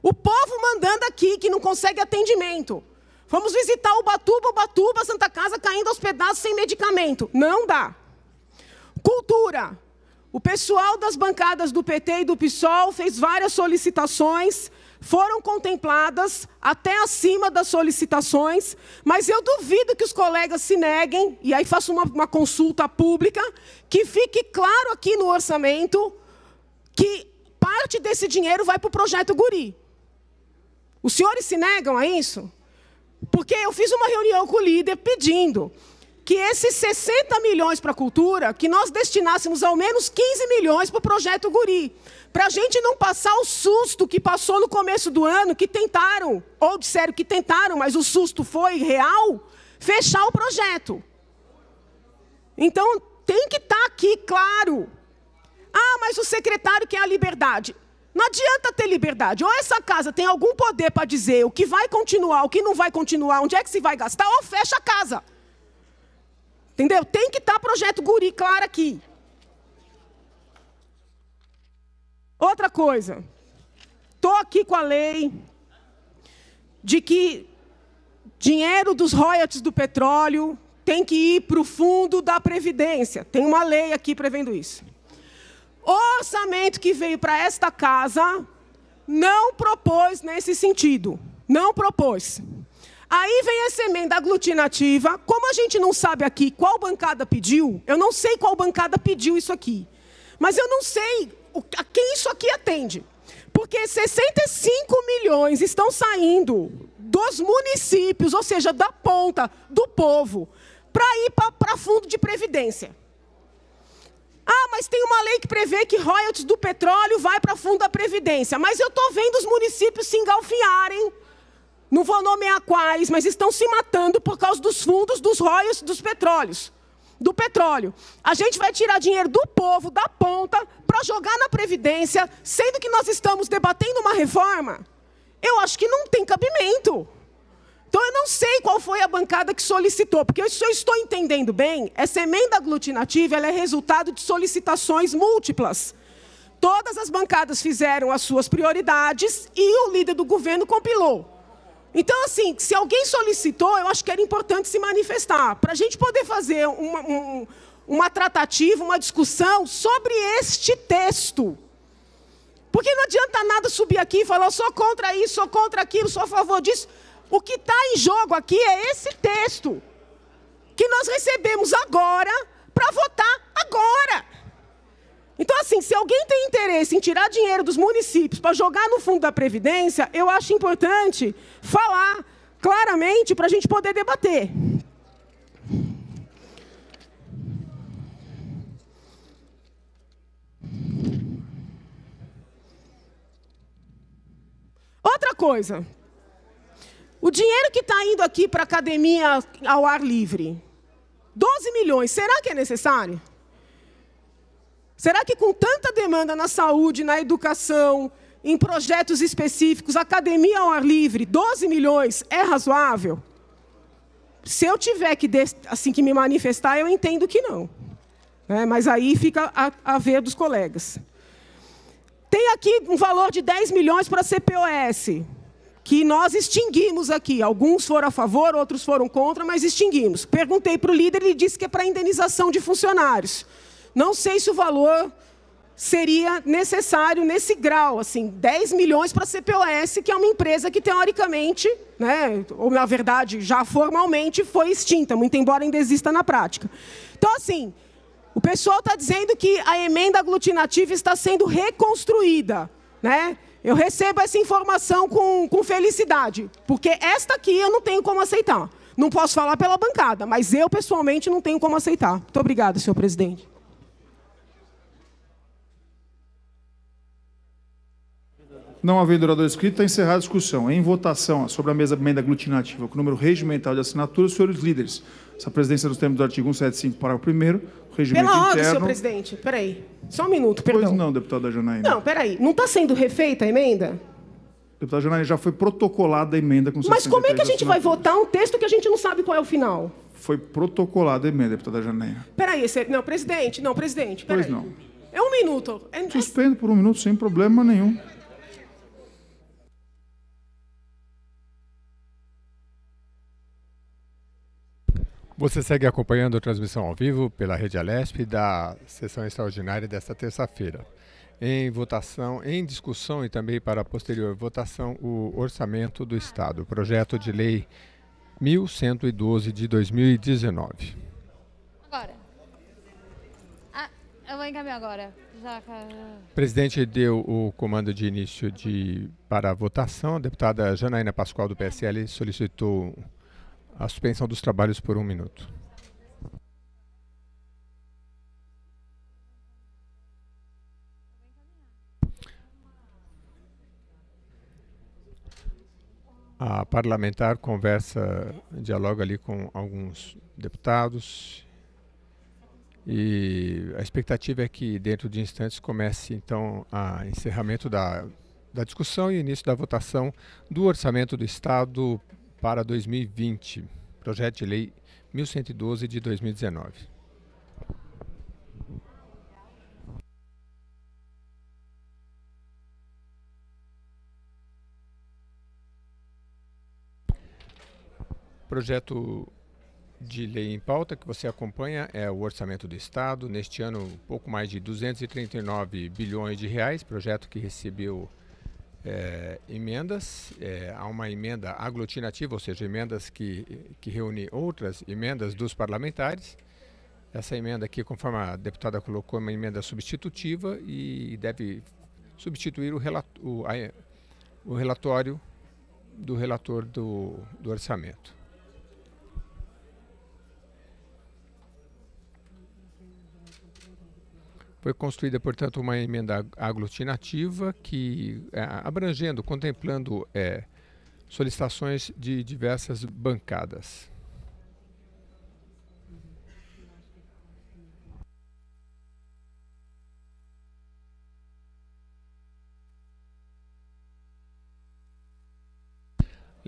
S14: O povo mandando aqui, que não consegue atendimento. Vamos visitar Ubatuba, Santa Casa caindo aos pedaços sem medicamento. Não dá. Cultura. O pessoal das bancadas do PT e do PSOL fez várias solicitações, foram contempladas até acima das solicitações, mas eu duvido que os colegas se neguem, e aí faço uma consulta pública, que fique claro aqui no orçamento que parte desse dinheiro vai para o projeto Guri. Os senhores se negam a isso? Porque eu fiz uma reunião com o líder pedindo que esses 60 milhões para a cultura, que nós destinássemos ao menos 15 milhões para o projeto Guri, para a gente não passar o susto que passou no começo do ano, que tentaram, ou disseram que tentaram, mas o susto foi real, fechar o projeto. Então, tem que estar aqui claro. Ah, mas o secretário quer a liberdade. Não adianta ter liberdade. Ou essa casa tem algum poder para dizer o que vai continuar, o que não vai continuar, onde é que se vai gastar, ou fecha a casa. Entendeu? Tem que estar projeto Guri claro aqui. Outra coisa. Estou aqui com a lei de que dinheiro dos royalties do petróleo tem que ir para o fundo da Previdência. Tem uma lei aqui prevendo isso. O orçamento que veio para esta casa não propôs nesse sentido. Não propôs. Aí vem essa emenda aglutinativa. Como a gente não sabe aqui qual bancada pediu, eu não sei qual bancada pediu isso aqui. Mas eu não sei a quem isso aqui atende. Porque 65 milhões estão saindo dos municípios, ou seja, da ponta do povo, para ir para fundo de previdência. Ah, mas tem uma lei que prevê que royalties do petróleo vai para fundo da previdência. Mas eu estou vendo os municípios se engalfinharem. Não vou nomear quais, mas estão se matando por causa dos fundos dos royalties dos petróleos. Do petróleo. A gente vai tirar dinheiro do povo, da ponta, para jogar na Previdência, sendo que nós estamos debatendo uma reforma. eu acho que não tem cabimento. Então, eu não sei qual foi a bancada que solicitou, porque se eu estou entendendo bem, essa emenda aglutinativa ela é resultado de solicitações múltiplas. Todas as bancadas fizeram as suas prioridades e o líder do governo compilou. Então, assim, se alguém solicitou, eu acho que era importante se manifestar, para a gente poder fazer uma tratativa, uma discussão sobre este texto. Porque não adianta nada subir aqui e falar, eu sou contra isso, sou contra aquilo, sou a favor disso. O que está em jogo aqui é esse texto, que nós recebemos agora, para votar agora. Então, assim, se alguém tem interesse em tirar dinheiro dos municípios para jogar no fundo da Previdência, eu acho importante falar claramente para a gente poder debater. Outra coisa, o dinheiro que está indo aqui para a academia ao ar livre, 12 milhões, será que é necessário? Será que com tanta demanda na saúde, na educação, em projetos específicos, academia ao ar livre, 12 milhões é razoável? Se eu tiver que me manifestar, eu entendo que não. Mas aí fica a ver dos colegas. Tem aqui um valor de 10 milhões para a CPOS, que nós extinguimos aqui. Alguns foram a favor, outros foram contra, mas extinguimos. Perguntei para o líder, ele disse que é para indenização de funcionários. Não sei se o valor seria necessário nesse grau, assim, 10 milhões para a CPOS, que é uma empresa que, teoricamente, ou na verdade, já formalmente foi extinta, muito embora ainda exista na prática. Então, assim, o pessoal está dizendo que a emenda aglutinativa está sendo reconstruída, Eu recebo essa informação com felicidade, porque esta aqui eu não tenho como aceitar. Não posso falar pela bancada, mas eu, pessoalmente, não tenho como aceitar. Muito obrigada, senhor presidente.
S1: Não havendo orador inscrito, está encerrada a discussão. Em votação sobre a mesa emenda aglutinativa com o número regimental de assinaturas, senhores líderes. Essa presidência nos termos do artigo 175, parágrafo 1º, regimento
S14: Pela ordem,
S1: interno...
S14: senhor presidente. Peraí. Só um minuto, perdão.
S1: Pois não, deputada Janaína.
S14: Não, peraí. Não está sendo refeita a emenda?
S1: Deputada Janaína, já foi protocolada a emenda com 63
S14: Mas como é que a gente vai
S1: assinaturas?
S14: votar um texto que a gente não sabe qual é o final?
S1: Foi protocolada a emenda, deputada Janaína.
S14: Peraí, não, presidente. Não, presidente, peraí.
S1: Pois não.
S14: É um minuto.
S1: Suspendo por um minuto, sem problema nenhum.
S5: Você segue acompanhando a transmissão ao vivo pela Rede Alesp da sessão extraordinária desta terça-feira. Em votação, em discussão e também para a posterior votação, o Orçamento do Estado, projeto de lei 1112 de 2019.
S15: Agora. Eu vou encaminhar agora.
S5: O presidente deu o comando de início para a votação. A deputada Janaína Pascoal, do PSL, solicitou a suspensão dos trabalhos por 1 minuto. A parlamentar dialoga ali com alguns deputados e a expectativa é que dentro de instantes comece então o encerramento da discussão e início da votação do Orçamento do Estado para 2020, projeto de lei 1112 de 2019. Projeto de lei em pauta que você acompanha é o Orçamento do Estado. Neste ano, pouco mais de 239 bilhões de reais, projeto que recebeu emendas. Há uma emenda aglutinativa, ou seja, emendas que reúne outras emendas dos parlamentares. Essa emenda aqui, conforme a deputada colocou, é uma emenda substitutiva e deve substituir o relatório do relator do orçamento. Foi construída, portanto, uma emenda aglutinativa que, abrangendo, contemplando solicitações de diversas bancadas.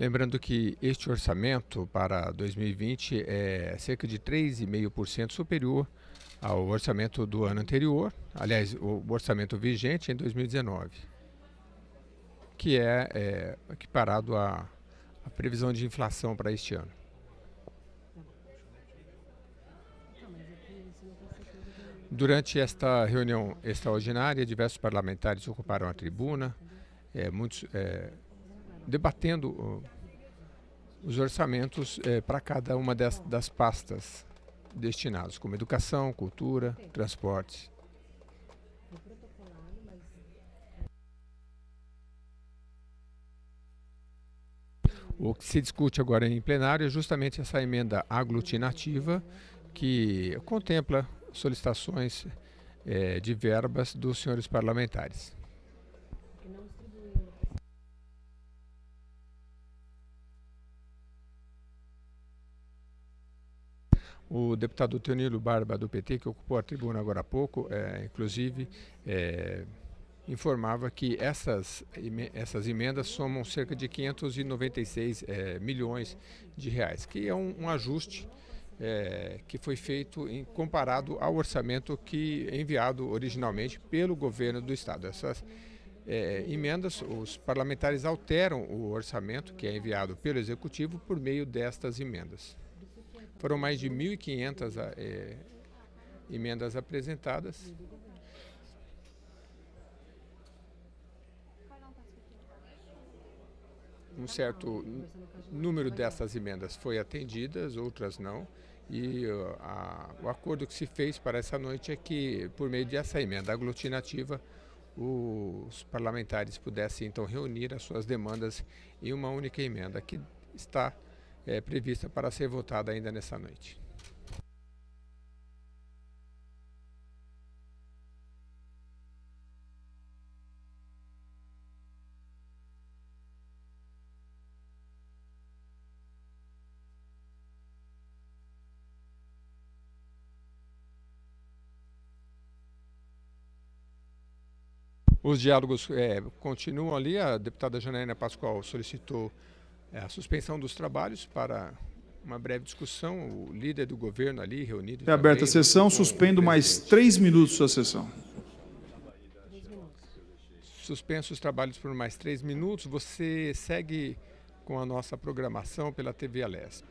S5: Lembrando que este orçamento para 2020 é cerca de 3,5% superior ao orçamento do ano anterior, aliás, o orçamento vigente em 2019, que é equiparado à previsão de inflação para este ano. Durante esta reunião extraordinária, diversos parlamentares ocuparam a tribuna, muitos debatendo os orçamentos para cada uma das pastas destinados, como educação, cultura, transportes. O que se discute agora em plenário é justamente essa emenda aglutinativa que contempla solicitações de verbas dos senhores parlamentares. O deputado Teonilo Barba, do PT, que ocupou a tribuna agora há pouco, inclusive, informava que essas emendas somam cerca de 596 milhões de reais, que é um ajuste que foi feito comparado ao orçamento que é enviado originalmente pelo governo do Estado. Essas emendas, os parlamentares alteram o orçamento que é enviado pelo Executivo por meio destas emendas. Foram mais de 1.500 emendas apresentadas. Um certo número dessas emendas foi atendidas, outras não. E o acordo que se fez para essa noite é que, por meio dessa emenda aglutinativa, os parlamentares pudessem então reunir as suas demandas em uma única emenda, que está prevista para ser votada ainda nessa noite. Os diálogos continuam ali. A deputada Janaína Pascoal solicitou a suspensão dos trabalhos para uma breve discussão. O líder do governo ali reunido.
S1: É aberta a sessão, suspendo mais 3 minutos a sessão.
S5: Suspenso os trabalhos por mais 3 minutos. Você segue com a nossa programação pela TV Alesp.